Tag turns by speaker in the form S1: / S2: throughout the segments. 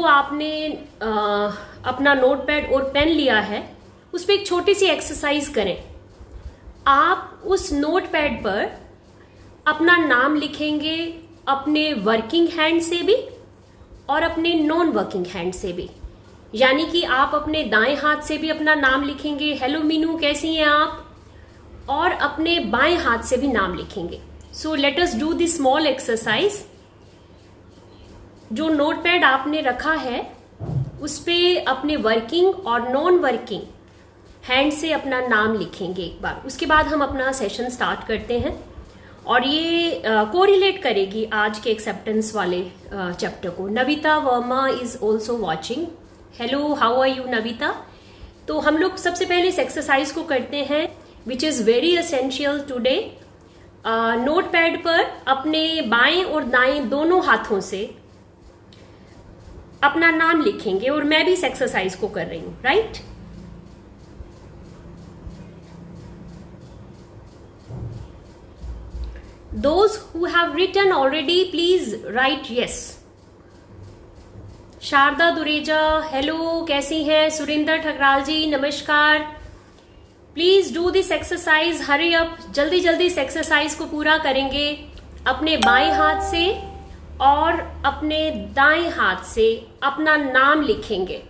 S1: आपने अपना नोटपैड और पेन लिया है उस पर एक छोटी सी एक्सरसाइज करें। आप उस नोटपैड पर अपना नाम लिखेंगे अपने वर्किंग हैंड से भी और अपने नॉन वर्किंग हैंड से भी। यानी कि आप अपने दाएं हाथ से भी अपना नाम लिखेंगे, हेलो मीनू कैसी हैं आप, और अपने बाएं हाथ से भी नाम लिखेंगे। So let us do this small exercise. जो नोटपैड आपने रखा है उस पे अपने वर्किंग और नॉन वर्किंग हैंड से अपना नाम लिखेंगे एक बार। उसके बाद हम अपना सेशन स्टार्ट करते हैं और ये कोरिलेट करेगी आज के एक्सेप्टेंस वाले चैप्टर को। Navita Verma is also watching. Hello, how are you Navita? तो हम लोग सबसे पहले इस एक्सरसाइज को करते हैं which is very essential today. Notepad पर अपने बाएं और दाएं दोनों हाथों से अपना नाम लिखेंगे और मैं भी इस एक्सरसाइज को कर रही हूं, right? Those who have written already, please write yes. Sharda Dureja, hello कैसी हैं? सुरेंद्र ठकराल जी, नमस्कार। Please do this exercise, hurry up, जल्दी जल्दी इस एक्सरसाइज को पूरा करेंगे। अपने बाएं हाथ से और अपने दाएं हाथ से अपना नाम लिखेंगे।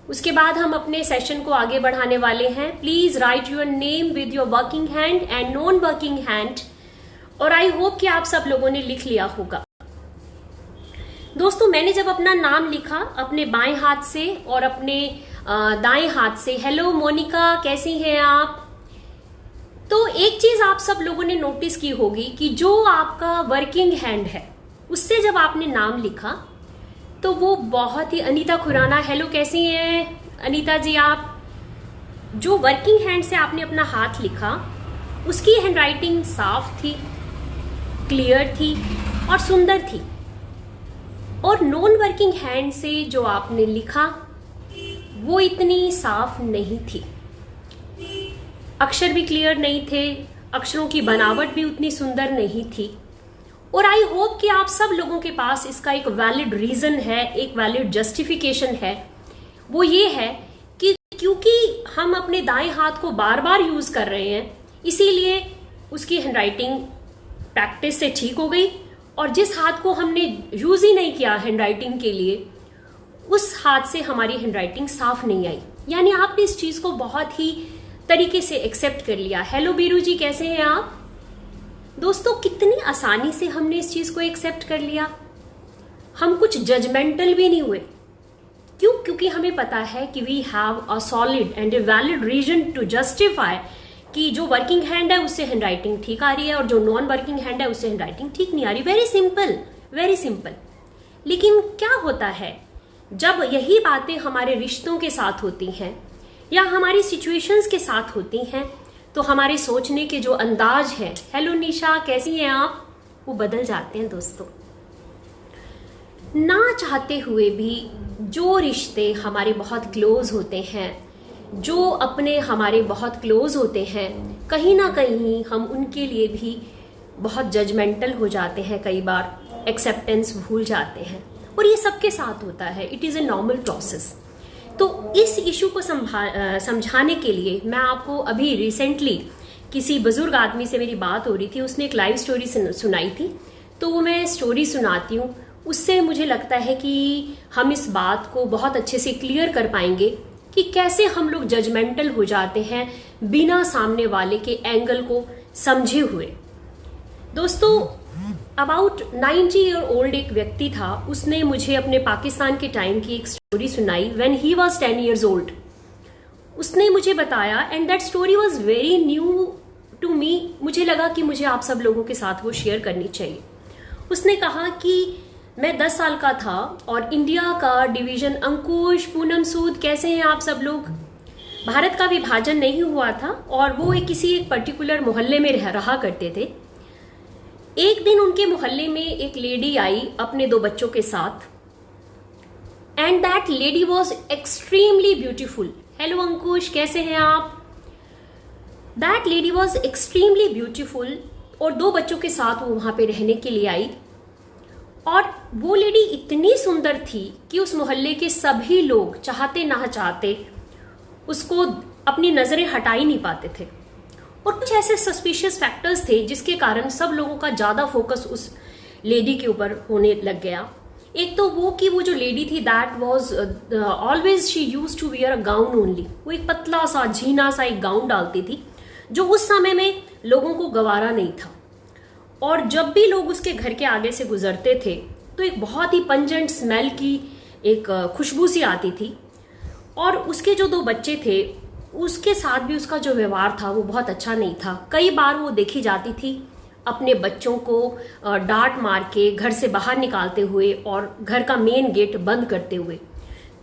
S1: उसके बाद हम अपने सेशन को आगे बढ़ाने वाले हैं। Please right your name with your working hand and non working hand. और आई होप कि आप सब लोगों ने लिख लिया होगा। दोस्तों, मैंने जब अपना नाम लिखा अपने बाएं हाथ से और अपने दाएं हाथ से, हेलो मोनिका कैसी हैं आप, तो एक चीज आप सब लोगों ने नोटिस की होगी कि जो आपका वर्किंग हैंड है उससे जब आपने नाम लिखा तो वो बहुत ही, अनीता खुराना, हेलो कैसी हैं अनीता जी आप, जो वर्किंग हैंड से आपने अपना हाथ लिखा उसकी हैंडराइटिंग साफ थी, क्लियर थी और सुंदर थी। और नॉन वर्किंग हैंड से जो आपने लिखा वो इतनी साफ नहीं थी, अक्षर भी क्लियर नहीं थे, अक्षरों की बनावट भी उतनी सुंदर नहीं थी। और आई होप कि आप सब लोगों के पास इसका एक वैलिड रीजन है, एक वैलिड जस्टिफिकेशन है। वो ये है कि क्योंकि हम अपने दाएं हाथ को बार बार यूज कर रहे हैं, इसीलिए उसकी हैंडराइटिंग प्रैक्टिस से ठीक हो गई। और जिस हाथ को हमने यूज ही नहीं किया हैंडराइटिंग के लिए, उस हाथ से हमारी हैंडराइटिंग साफ नहीं आई। यानी आपने इस चीज को बहुत ही तरीके से एक्सेप्ट कर लिया। हेलो बीरू जी, कैसे हैं आप? दोस्तों, कितनी आसानी से हमने इस चीज को एक्सेप्ट कर लिया। हम कुछ जजमेंटल भी नहीं हुए। क्यों? क्योंकि हमें पता है कि we have a solid and a valid reason to justify कि जो वर्किंग हैंड है उससे हैंडराइटिंग ठीक आ रही है और जो नॉन वर्किंग हैंड है उससे हैंडराइटिंग ठीक नहीं आ रही। Very simple, very simple. लेकिन क्या होता है जब यही बातें हमारे रिश्तों के साथ होती हैं या हमारी सिचुएशंस के साथ होती हैं, तो हमारे सोचने के जो अंदाज है, हेलो निशा कैसी हैं आप, वो बदल जाते हैं। दोस्तों, ना चाहते हुए भी जो रिश्ते हमारे बहुत क्लोज होते हैं, जो अपने हमारे बहुत क्लोज होते हैं, कहीं ना कहीं हम उनके लिए भी बहुत जजमेंटल हो जाते हैं, कई बार एक्सेप्टेंस भूल जाते हैं। और ये सबके साथ होता है, it is a normal process. तो इस इशू को समझाने के लिए मैं आपको अभी रिसेंटली किसी बुजुर्ग आदमी से मेरी बात हो रही थी, उसने एक लाइव स्टोरी सुनाई थी, तो वो मैं स्टोरी सुनाती हूँ। उससे मुझे लगता है कि हम इस बात को बहुत अच्छे से क्लियर कर पाएंगे कि कैसे हम लोग जजमेंटल हो जाते हैं बिना सामने वाले के एंगल को समझे हुए। दोस्तों, अबाउट 90 ईयर ओल्ड एक व्यक्ति था, उसने मुझे अपने पाकिस्तान के टाइम की एक स्टोरी सुनाई when he was 10 years old. उसने मुझे बताया and that story was very new to me. मुझे लगा कि मुझे आप सब लोगों के साथ वो शेयर करनी चाहिए। उसने कहा कि मैं 10 साल का था और इंडिया का डिवीजन, अंकुश, पूनम सूद कैसे हैं आप सब लोग, भारत का विभाजन नहीं हुआ था और वो किसी एक पर्टिकुलर मोहल्ले में रहा करते थे। एक दिन उनके मोहल्ले में एक लेडी आई अपने 2 बच्चों के साथ and that lady was extremely beautiful. Hello Ankush, कैसे हैं आप? That lady was extremely beautiful और 2 बच्चों के साथ वो वहां पे रहने के लिए आई। और वो लेडी इतनी सुंदर थी कि उस मोहल्ले के सभी लोग चाहते ना चाहते उसको अपनी नजरें हटा ही नहीं पाते थे। और कुछ ऐसे सस्पिशियस फैक्टर्स थे जिसके कारण सब लोगों का ज्यादा फोकस उस लेडी के ऊपर होने लग गया। एक तो वो कि वो जो लेडी थी that was always she used to wear a gown only. वो एक पतला सा झीना सा एक गाउन डालती थी जो उस समय में लोगों को गवारा नहीं था। और जब भी लोग उसके घर के आगे से गुजरते थे तो एक बहुत ही पंजेंट स्मेल की एक खुशबू सी आती थी। और उसके जो 2 बच्चे थे उसके साथ भी उसका जो व्यवहार था वो बहुत अच्छा नहीं था। कई बार वो देखी जाती थी अपने बच्चों को डांट मार के घर से बाहर निकालते हुए और घर का मेन गेट बंद करते हुए।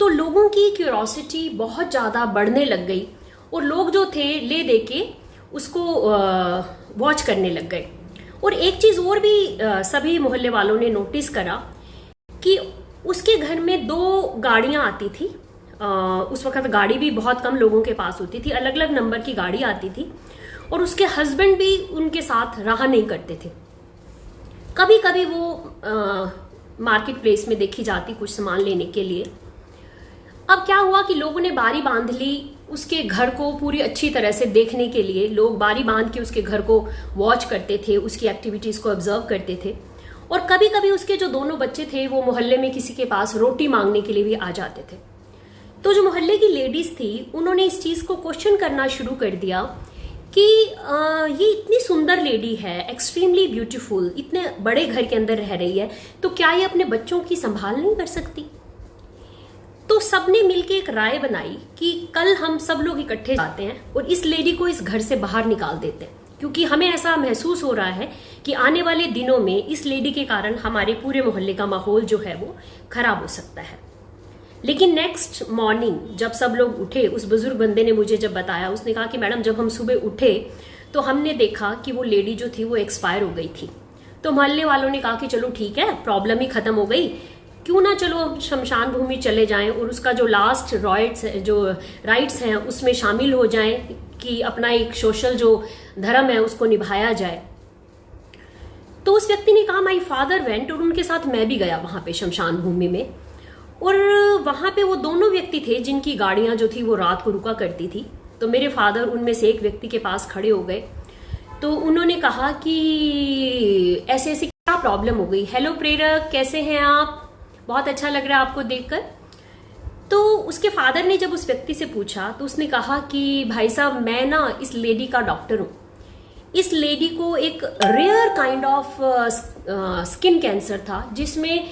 S1: तो लोगों की क्यूरोसिटी बहुत ज़्यादा बढ़ने लग गई और लोग जो थे ले दे के उसको वॉच करने लग गए। और एक चीज़ और भी सभी मोहल्ले वालों ने नोटिस करा कि उसके घर में 2 गाड़ियां आती थी। उस वक्त गाड़ी भी बहुत कम लोगों के पास होती थी, अलग अलग नंबर की गाड़ी आती थी और उसके हस्बैंड भी उनके साथ रहा नहीं करते थे। कभी कभी वो मार्केट प्लेस में देखी जाती कुछ सामान लेने के लिए। अब क्या हुआ कि लोगों ने बारी बांध ली उसके घर को पूरी अच्छी तरह से देखने के लिए। लोग बारी बांध के उसके घर को वॉच करते थे, उसकी एक्टिविटीज को ऑब्जर्व करते थे। और कभी कभी उसके जो 2 बच्चे थे वो मोहल्ले में किसी के पास रोटी मांगने के लिए भी आ जाते थे। तो जो मोहल्ले की लेडीज थी उन्होंने इस चीज को क्वेश्चन करना शुरू कर दिया कि ये इतनी सुंदर लेडी है, एक्सट्रीमली ब्यूटीफुल, इतने बड़े घर के अंदर रह रही है, तो क्या ये अपने बच्चों की संभाल नहीं कर सकती? तो सबने मिलके एक राय बनाई कि कल हम सब लोग इकट्ठे जाते हैं और इस लेडी को इस घर से बाहर निकाल देते हैं, क्योंकि हमें ऐसा महसूस हो रहा है कि आने वाले दिनों में इस लेडी के कारण हमारे पूरे मोहल्ले का माहौल जो है वो खराब हो सकता है। लेकिन नेक्स्ट मॉर्निंग जब सब लोग उठे, उस बुजुर्ग बंदे ने मुझे जब बताया, उसने कहा कि मैडम जब हम सुबह उठे तो हमने देखा कि वो लेडी जो थी वो एक्सपायर हो गई थी। तो मोहल्ले वालों ने कहा कि चलो ठीक है, प्रॉब्लम ही खत्म हो गई, क्यों ना चलो हम शमशान भूमि चले जाएं और उसका जो लास्ट राइट्स हैं उसमें शामिल हो जाएं कि अपना एक सोशल जो धर्म है उसको निभाया जाए। तो उस व्यक्ति ने कहा माई फादर वेंट, और उनके साथ मैं भी गया वहां पे शमशान भूमि में। और वहां पे वो 2 व्यक्ति थे जिनकी गाड़ियां जो थी वो रात को रुका करती थी। तो मेरे फादर उनमें से एक व्यक्ति के पास खड़े हो गए। तो उन्होंने कहा कि ऐसे ऐसे क्या प्रॉब्लम हो गई, हेलो प्रेरक कैसे हैं आप, बहुत अच्छा लग रहा है आपको देखकर। तो उसके फादर ने जब उस व्यक्ति से पूछा तो उसने कहा कि भाई साहब मैं ना इस लेडी का डॉक्टर हूं। इस लेडी को एक rare kind of skin cancer था जिसमें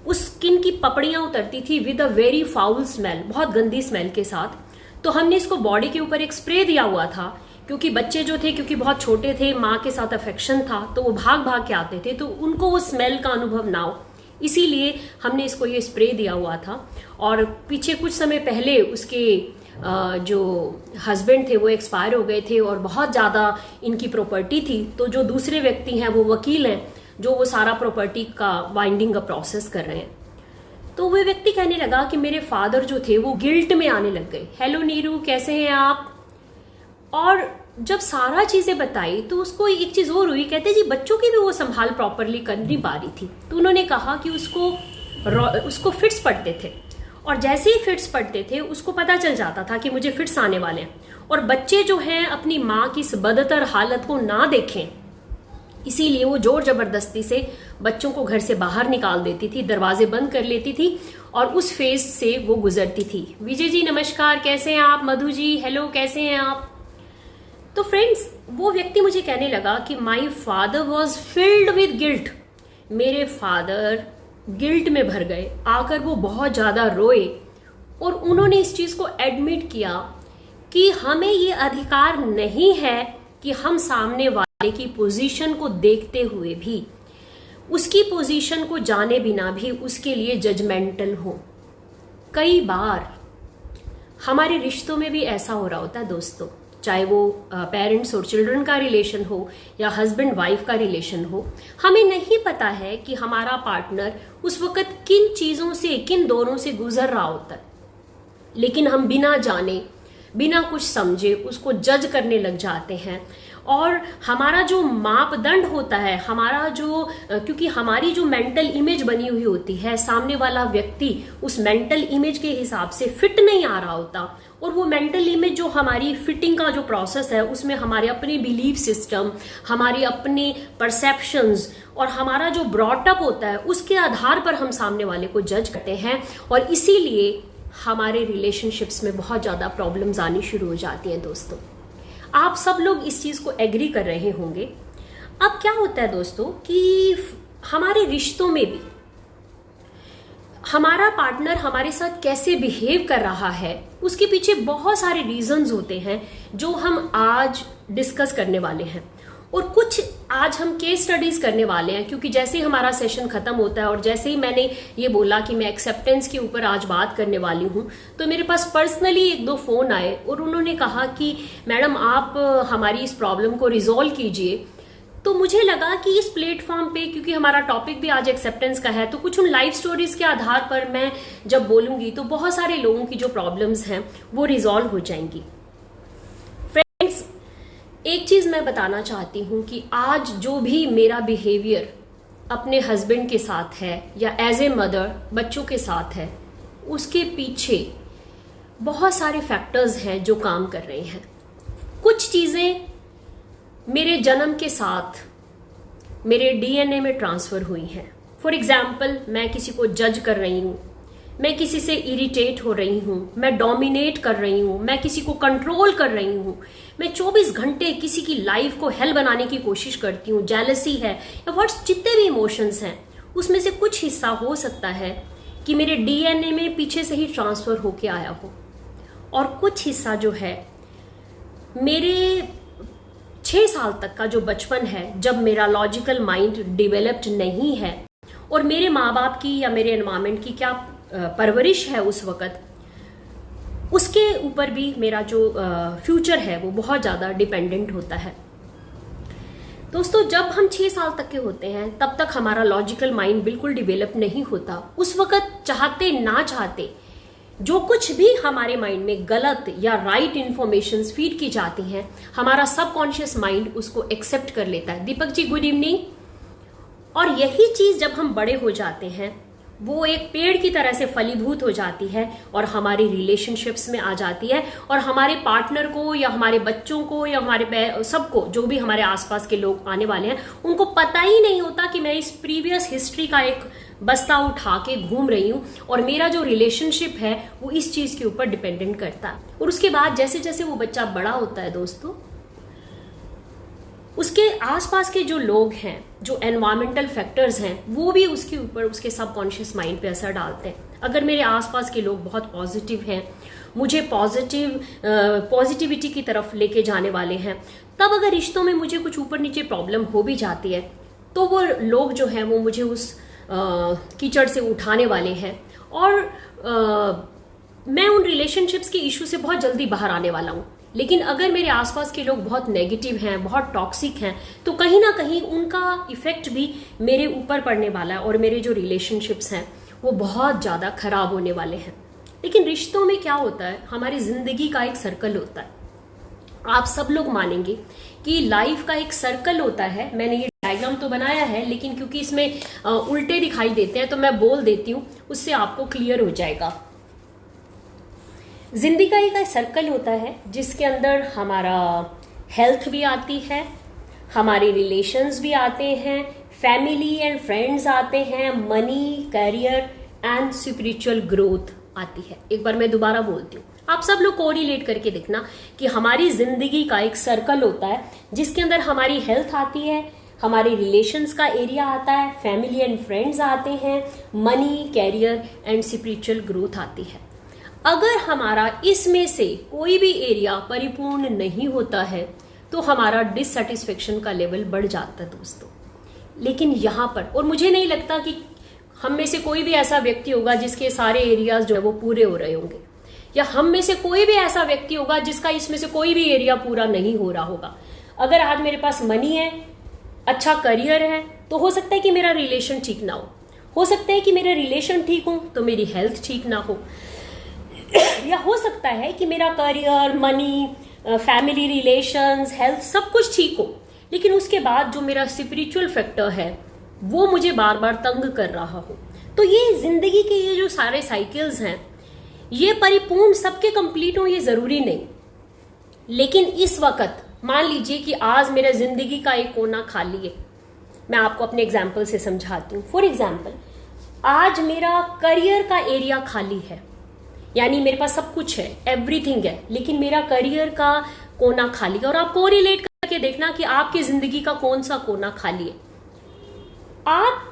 S1: उस स्किन की पपड़ियां उतरती थी with a very foul smell, बहुत गंदी स्मेल के साथ। तो हमने इसको बॉडी के ऊपर एक स्प्रे दिया हुआ था, क्योंकि बच्चे जो थे क्योंकि बहुत छोटे थे, माँ के साथ अफेक्शन था, तो वो भाग भाग के आते थे, तो उनको वो स्मेल का अनुभव ना हो, इसीलिए हमने इसको ये स्प्रे दिया हुआ था। और पीछे कुछ समय पहले उसके जो हस्बैंड थे वो एक्सपायर हो गए थे और बहुत ज़्यादा इनकी प्रॉपर्टी थी। तो जो दूसरे व्यक्ति हैं वो वकील हैं जो वो सारा प्रॉपर्टी का वाइंडिंग का प्रोसेस कर रहे हैं। तो वो व्यक्ति कहने लगा कि मेरे फादर जो थे वो गिल्ट में आने लग गए, हेलो नीरू कैसे हैं आप। और जब सारा चीजें बताई तो उसको एक चीज और हुई, कहते जी बच्चों की भी वो संभाल प्रॉपरली कर नहीं पा रही थी। तो उन्होंने कहा कि उसको फिट्स पड़ते थे और जैसे ही फिट्स पड़ते थे उसको पता चल जाता था कि मुझे फिट्स आने वाले हैं। और बच्चे जो हैं अपनी माँ की इस बदतर हालत को ना देखें, इसीलिए वो जोर जबरदस्ती से बच्चों को घर से बाहर निकाल देती थी, दरवाजे बंद कर लेती थी और उस फेज से वो गुजरती थी। विजय जी नमस्कार कैसे हैं आप, मधु जी हेलो कैसे हैं आप। तो फ्रेंड्स वो व्यक्ति मुझे कहने लगा कि my father was filled with guilt. मेरे फादर गिल्ट में भर गए, आकर वो बहुत ज्यादा रोए और उन्होंने इस चीज को एडमिट किया कि हमें ये अधिकार नहीं है कि हम सामने वाले की पोजीशन को देखते हुए भी, उसकी पोजीशन को जाने बिना भी उसके लिए जजमेंटल हो। कई बार हमारे रिश्तों में भी ऐसा हो रहा होता है दोस्तों, चाहे वो पेरेंट्स और चिल्ड्रन का रिलेशन हो या हस्बैंड वाइफ का रिलेशन हो। हमें नहीं पता है कि हमारा पार्टनर उस वक्त किन चीजों से, किन दौरों से गुजर रहा होता है, लेकिन हम बिना जाने बिना कुछ समझे उसको जज करने लग जाते हैं और हमारा जो मापदंड होता है, हमारा जो क्योंकि हमारी जो मेंटल इमेज बनी हुई होती है, सामने वाला व्यक्ति उस मेंटल इमेज के हिसाब से फिट नहीं आ रहा होता, और वो मेंटल इमेज जो हमारी फिटिंग का जो प्रोसेस है उसमें हमारे अपने बिलीफ सिस्टम, हमारे अपने परसेप्शंस और हमारा जो ब्रॉटअप होता है उसके आधार पर हम सामने वाले को जज करते हैं, और इसीलिए हमारे रिलेशनशिप्स में बहुत ज्यादा प्रॉब्लम्स आनी शुरू हो जाती हैं। दोस्तों, आप सब लोग इस चीज को एग्री कर रहे होंगे। अब क्या होता है दोस्तों कि हमारे रिश्तों में भी हमारा पार्टनर हमारे साथ कैसे बिहेव कर रहा है उसके पीछे बहुत सारे रीजंस होते हैं जो हम आज डिस्कस करने वाले हैं, और कुछ आज हम केस स्टडीज करने वाले हैं, क्योंकि जैसे ही हमारा सेशन खत्म होता है और जैसे ही मैंने ये बोला कि मैं एक्सेप्टेंस के ऊपर आज बात करने वाली हूँ, तो मेरे पास पर्सनली 1-2 फोन आए और उन्होंने कहा कि मैडम आप हमारी इस प्रॉब्लम को रिजॉल्व कीजिए। तो मुझे लगा कि इस प्लेटफॉर्म पे, क्योंकि हमारा टॉपिक भी आज एक्सेप्टेंस का है, तो कुछ उन लाइफ स्टोरीज के आधार पर मैं जब बोलूंगी तो बहुत सारे लोगों की जो प्रॉब्लम्स हैं वो रिजॉल्व हो जाएंगी। फ्रेंड्स, एक चीज मैं बताना चाहती हूं कि आज जो भी मेरा बिहेवियर अपने हस्बैंड के साथ है या एज ए मदर बच्चों के साथ है, उसके पीछे बहुत सारे फैक्टर्स हैं जो काम कर रहे हैं। कुछ चीजें मेरे जन्म के साथ मेरे डीएनए में ट्रांसफर हुई हैं। फॉर एग्जाम्पल, मैं किसी को जज कर रही हूं, मैं किसी से इरिटेट हो रही हूं, मैं डोमिनेट कर रही हूं, मैं किसी को कंट्रोल कर रही हूं, मैं 24 घंटे किसी की लाइफ को हेल बनाने की कोशिश करती हूं, जेलसी है या व्हाट्स जितने भी इमोशंस हैं, उसमें से कुछ हिस्सा हो सकता है कि मेरे डीएनए में पीछे से ही ट्रांसफर होके आया हो, और कुछ हिस्सा जो है मेरे 6 साल तक का जो बचपन है, जब मेरा लॉजिकल माइंड डेवलप्ड नहीं है, और मेरे माँ बाप की या मेरे एनवायरमेंट की क्या परवरिश है उस वक्त, उसके ऊपर भी मेरा जो फ्यूचर है वो बहुत ज्यादा डिपेंडेंट होता है। दोस्तों, जब हम 6 साल तक के होते हैं तब तक हमारा लॉजिकल माइंड बिल्कुल डिवेलप नहीं होता। उस वक्त चाहते ना चाहते जो कुछ भी हमारे माइंड में गलत या राइट इंफॉर्मेशन फीड की जाती हैं, हमारा सबकॉन्शियस माइंड उसको एक्सेप्ट कर लेता है। Deepak ji, good evening. और यही चीज जब हम बड़े हो जाते हैं वो एक पेड़ की तरह से फलीभूत हो जाती है और हमारी रिलेशनशिप्स में आ जाती है, और हमारे पार्टनर को या हमारे बच्चों को या हमारे सबको, जो भी हमारे आसपास के लोग आने वाले हैं, उनको पता ही नहीं होता कि मैं इस प्रीवियस हिस्ट्री का एक बस्ता उठा के घूम रही हूं, और मेरा जो रिलेशनशिप है वो इस चीज के ऊपर डिपेंडेंट करता है। और उसके बाद जैसे जैसे वो बच्चा बड़ा होता है दोस्तों, उसके आसपास के जो लोग हैं, जो एनवायरमेंटल फैक्टर्स हैं, वो भी उसके ऊपर, उसके सबकॉन्शियस माइंड पे असर डालते हैं। अगर मेरे आसपास के लोग बहुत पॉजिटिव हैं, मुझे पॉजिटिविटी की तरफ लेके जाने वाले हैं, तब अगर रिश्तों में मुझे कुछ ऊपर नीचे प्रॉब्लम हो भी जाती है तो वो लोग जो हैं वो मुझे उस कीचड़ से उठाने वाले हैं, और मैं उन रिलेशनशिप्स के इशू से बहुत जल्दी बाहर आने वाला हूं। लेकिन अगर मेरे आसपास के लोग बहुत नेगेटिव हैं, बहुत टॉक्सिक हैं, तो कहीं ना कहीं उनका इफेक्ट भी मेरे ऊपर पड़ने वाला है, और मेरे जो रिलेशनशिप्स हैं वो बहुत ज्यादा खराब होने वाले हैं। लेकिन रिश्तों में क्या होता है, हमारी जिंदगी का एक सर्कल होता है। आप सब लोग मानेंगे कि लाइफ का एक सर्कल होता है। मैंने ये डायग्राम तो बनाया है, लेकिन क्योंकि इसमें उल्टे दिखाई देते हैं तो मैं बोल देती हूँ, उससे आपको क्लियर हो जाएगा। जिंदगी का एक सर्कल होता है जिसके अंदर हमारा हेल्थ भी आती है, हमारे रिलेशंस भी आते हैं, फैमिली एंड फ्रेंड्स आते हैं, money, career and spiritual growth आती है। एक बार मैं दोबारा बोलती हूँ, आप सब लोग कोरिलेट करके देखना कि हमारी जिंदगी का एक सर्कल होता है जिसके अंदर हमारी हेल्थ आती है, हमारे रिलेशंस का एरिया आता है, फैमिली एंड फ्रेंड्स आते हैं, money, career and spiritual growth आती है। अगर हमारा इसमें से कोई भी एरिया परिपूर्ण नहीं होता है तो हमारा डिससेटिस्फेक्शन का लेवल बढ़ जाता है दोस्तों। लेकिन यहाँ पर, और मुझे नहीं लगता कि हम में से कोई भी ऐसा व्यक्ति होगा जिसके सारे एरियाज जो है वो पूरे हो रहे होंगे, या हम में से कोई भी ऐसा व्यक्ति होगा जिसका इसमें से कोई भी एरिया पूरा नहीं हो रहा होगा। अगर आज मेरे पास मनी है, अच्छा करियर है, तो हो सकता है कि मेरा रिलेशन ठीक ना हो सकता है कि मेरा रिलेशन ठीक हो तो मेरी हेल्थ ठीक ना हो, या हो सकता है कि मेरा career, money, family relations, health, सब कुछ ठीक हो, लेकिन उसके बाद जो मेरा स्पिरिचुअल फैक्टर है वो मुझे बार बार तंग कर रहा हो। तो ये जिंदगी के ये जो सारे साइकिल्स हैं ये परिपूर्ण सबके कंप्लीट हो ये जरूरी नहीं, लेकिन इस वक्त मान लीजिए कि आज मेरा जिंदगी का एक कोना खाली है। मैं आपको अपने एग्जाम्पल से समझाती हूँ। फॉर एग्जाम्पल, आज मेरा करियर का एरिया खाली है, यानी मेरे पास सब कुछ है, एवरीथिंग है, लेकिन मेरा करियर का कोना खाली है। और आप कोरिलेट करके देखना कि आपकी जिंदगी का कौन सा कोना खाली है। आप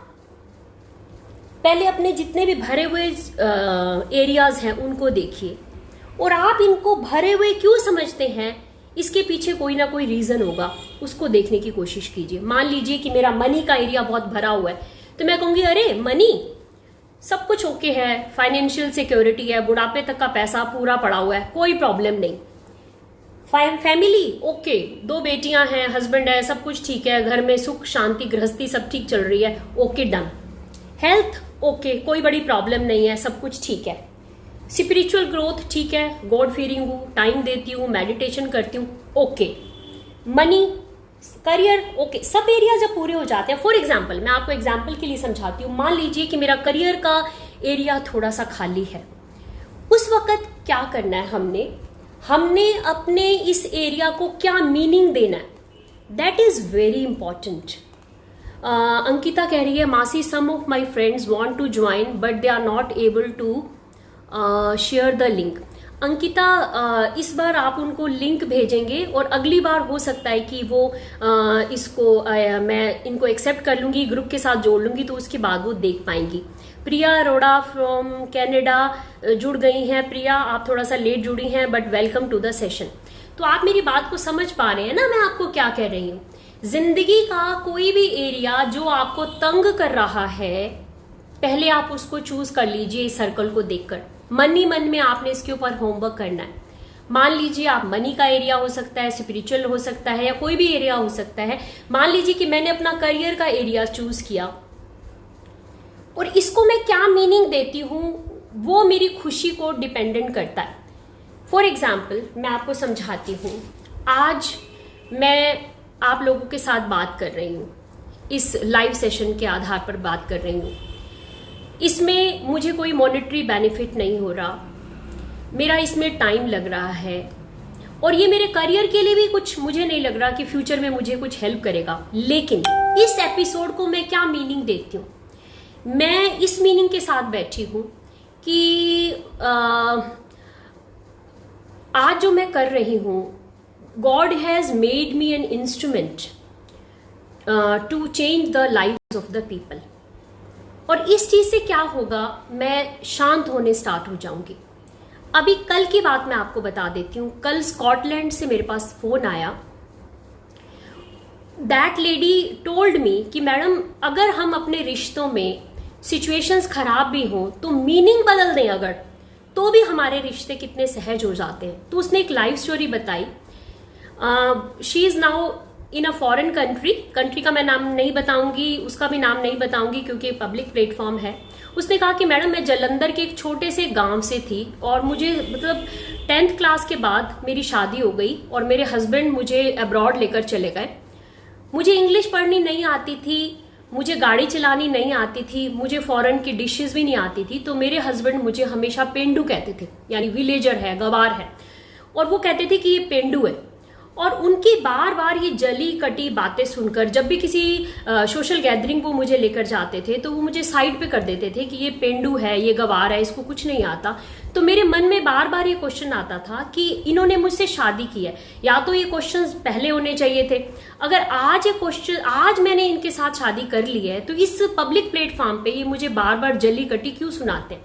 S1: पहले अपने जितने भी भरे हुए एरियाज हैं उनको देखिए, और आप इनको भरे हुए क्यों समझते हैं, इसके पीछे कोई ना कोई रीजन होगा, उसको देखने की कोशिश कीजिए। मान लीजिए कि मेरा मनी का एरिया बहुत भरा हुआ है, तो मैं कहूंगी अरे मनी सब कुछ ओके है, फाइनेंशियल सिक्योरिटी है, बुढ़ापे तक का पैसा पूरा पड़ा हुआ है, कोई प्रॉब्लम नहीं। फैमिली ओके, 2 बेटियां हैं, हस्बैंड है, सब कुछ ठीक है, घर में सुख शांति गृहस्थी सब ठीक चल रही है, ओके डन। हेल्थ ओके, कोई बड़ी प्रॉब्लम नहीं है, सब कुछ ठीक है। स्पिरिचुअल ग्रोथ ठीक है, गॉड फीयरिंग हूँ, टाइम देती हूँ, मेडिटेशन करती हूँ, ओके। मनी, करियर ओके, सब एरिया जब पूरे हो जाते हैं। फॉर एग्जाम्पल, मैं आपको एग्जाम्पल के लिए समझाती हूँ। मान लीजिए कि मेरा करियर का एरिया थोड़ा सा खाली है, उस वक्त क्या करना है, हमने अपने इस एरिया को क्या मीनिंग देना है, that is very important. Ankita कह रही है मासी, some of my friends want to join but they are not able to share the link. Ankita, इस बार आप उनको लिंक भेजेंगे और अगली बार हो सकता है कि वो मैं इनको एक्सेप्ट कर लूंगी, ग्रुप के साथ जोड़ लूंगी, तो उसके बाद वो देख पाएंगी। प्रिया अरोड़ा फ्रॉम कैनेडा जुड़ गई हैं। प्रिया, आप थोड़ा सा लेट जुड़ी हैं but welcome to the session. तो आप मेरी बात को समझ पा रहे हैं ना मैं आपको क्या कह रही हूँ। जिंदगी का कोई भी एरिया जो आपको तंग कर रहा है, पहले आप उसको चूज कर लीजिए इस सर्कल को देखकर। मन ही मन में आपने इसके ऊपर होमवर्क करना है। मान लीजिए आप मनी का एरिया हो सकता है, स्पिरिचुअल हो सकता है, या कोई भी एरिया हो सकता है। मान लीजिए कि मैंने अपना करियर का एरिया चूज किया और इसको मैं क्या मीनिंग देती हूं वो मेरी खुशी को डिपेंडेंट करता है। फॉर एग्जाम्पल, मैं आपको समझाती हूं। आज मैं आप लोगों के साथ बात कर रही हूं, इस लाइव सेशन के आधार पर बात कर रही हूं। इसमें मुझे कोई मॉनेटरी बेनिफिट नहीं हो रहा, मेरा इसमें टाइम लग रहा है, और ये मेरे करियर के लिए भी कुछ मुझे नहीं लग रहा कि फ्यूचर में मुझे कुछ हेल्प करेगा। लेकिन इस एपिसोड को मैं क्या मीनिंग देती हूँ, मैं इस मीनिंग के साथ बैठी हूं कि आज जो मैं कर रही हूं, God has made me an instrument to change the lives of the people. और इस चीज से क्या होगा, मैं शांत होने स्टार्ट हो जाऊंगी। अभी कल की बात मैं आपको बता देती हूँ। कल स्कॉटलैंड से मेरे पास फोन आया। दैट लेडी टोल्ड मी कि मैडम, अगर हम अपने रिश्तों में सिचुएशंस खराब भी हो तो मीनिंग बदल दें अगर, तो भी हमारे रिश्ते कितने सहज हो जाते हैं। तो उसने एक लाइव स्टोरी बताई। She is now in a foreign country का मैं नाम नहीं बताऊंगी, उसका भी नाम नहीं बताऊंगी क्योंकि पब्लिक प्लेटफॉर्म है। उसने कहा कि मैडम, मैं जलंधर के एक छोटे से गांव से थी और मुझे मतलब 10th क्लास के बाद मेरी शादी हो गई और मेरे हस्बैंड मुझे अब्रॉड लेकर चले गए। मुझे इंग्लिश पढ़नी नहीं आती थी, मुझे गाड़ी चलानी नहीं आती थी, मुझे फॉरेन की डिशेस भी नहीं आती थी। तो मेरे हस्बैंड मुझे हमेशा पेंडू कहते थे, यानी विलेजर है, गवार है, और वो कहते थे कि ये पेंडू है। और उनकी बार बार ये जली कटी बातें सुनकर जब भी किसी सोशल गैदरिंग वो मुझे लेकर जाते थे तो वो मुझे साइड पे कर देते थे कि ये पेंडू है, ये गवार है, इसको कुछ नहीं आता। तो मेरे मन में बार बार ये क्वेश्चन आता था कि इन्होंने मुझसे शादी की है, या तो ये क्वेश्चंस पहले होने चाहिए थे। अगर आज मैंने इनके साथ शादी कर ली है तो इस पब्लिक प्लेटफॉर्म पे ये मुझे बार बार जली कटी क्यों सुनाते हैं।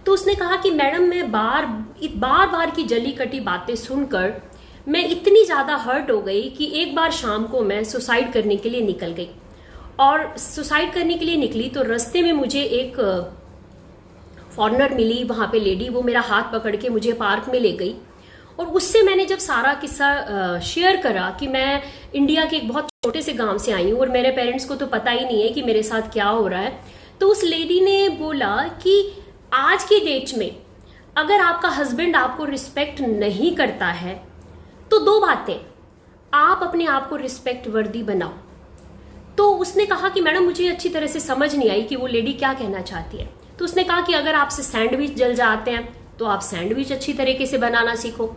S1: तो उसने कहा कि मैडम, मैं बार की जली कटी बातें सुनकर मैं इतनी ज्यादा हर्ट हो गई कि एक बार शाम को मैं सुसाइड करने के लिए निकल गई। और सुसाइड करने के लिए निकली तो रास्ते में मुझे एक फॉरेनर मिली, वहां पे लेडी, वो मेरा हाथ पकड़ के मुझे पार्क में ले गई। और उससे मैंने जब सारा किस्सा शेयर करा कि मैं इंडिया के एक बहुत छोटे से गांव से आई हूँ और मेरे पेरेंट्स को तो पता ही नहीं है कि मेरे साथ क्या हो रहा है, तो उस लेडी ने बोला कि आज की डेट में अगर आपका हस्बैंड आपको रिस्पेक्ट नहीं करता है तो दो बातें, आप अपने आप को रिस्पेक्ट वर्दी बनाओ। तो उसने कहा कि मैडम मुझे अच्छी तरह से समझ नहीं आई कि वो लेडी क्या कहना चाहती है। तो उसने कहा कि अगर आपसे सैंडविच जल जाते हैं तो आप सैंडविच अच्छी तरीके से बनाना सीखो,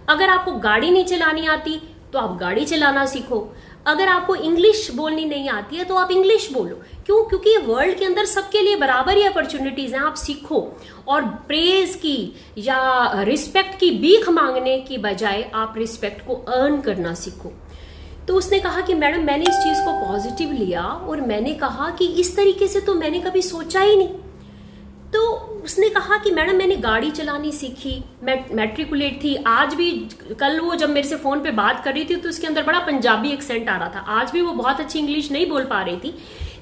S1: अगर आपको गाड़ी नहीं चलानी आती तो आप गाड़ी चलाना सीखो, अगर आपको इंग्लिश बोलनी नहीं आती है तो आप इंग्लिश बोलो। क्यों? क्योंकि वर्ल्ड के अंदर सबके लिए बराबर ही अपॉर्चुनिटीज हैं, आप सीखो। और प्रेज की या रिस्पेक्ट की भीख मांगने की बजाय आप रिस्पेक्ट को अर्न करना सीखो। तो उसने कहा कि मैडम मैंने इस चीज को पॉजिटिव लिया और मैंने कहा कि इस तरीके से तो मैंने कभी सोचा ही नहीं। तो उसने कहा कि मैडम मैंने गाड़ी चलानी सीखी, मैट्रिकुलेट थी, आज भी कल वो जब मेरे से फोन पे बात कर रही थी तो उसके अंदर बड़ा पंजाबी एक्सेंट आ रहा था। आज भी वो बहुत अच्छी इंग्लिश नहीं बोल पा रही थी,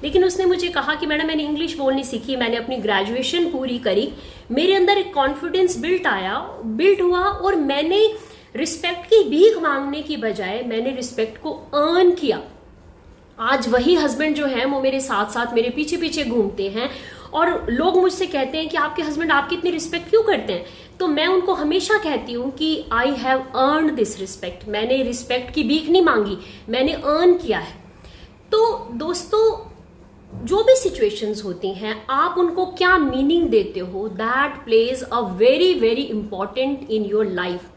S1: लेकिन उसने मुझे कहा कि मैडम मैंने इंग्लिश बोलनी सीखी, मैंने अपनी ग्रेजुएशन पूरी करी, मेरे अंदर एक कॉन्फिडेंस बिल्ड हुआ और मैंने रिस्पेक्ट की भीख मांगने की बजाय मैंने रिस्पेक्ट को अर्न किया। आज वही हस्बैंड जो है वो मेरे साथ साथ मेरे पीछे पीछे घूमते हैं और लोग मुझसे कहते हैं कि आपके हस्बैंड आपकी इतनी रिस्पेक्ट क्यों करते हैं। तो मैं उनको हमेशा कहती हूं कि I have earned this respect, मैंने रिस्पेक्ट की भीख नहीं मांगी, मैंने अर्न किया है। तो दोस्तों, जो भी सिचुएशंस होती हैं आप उनको क्या मीनिंग देते हो, that plays a very very important in your life.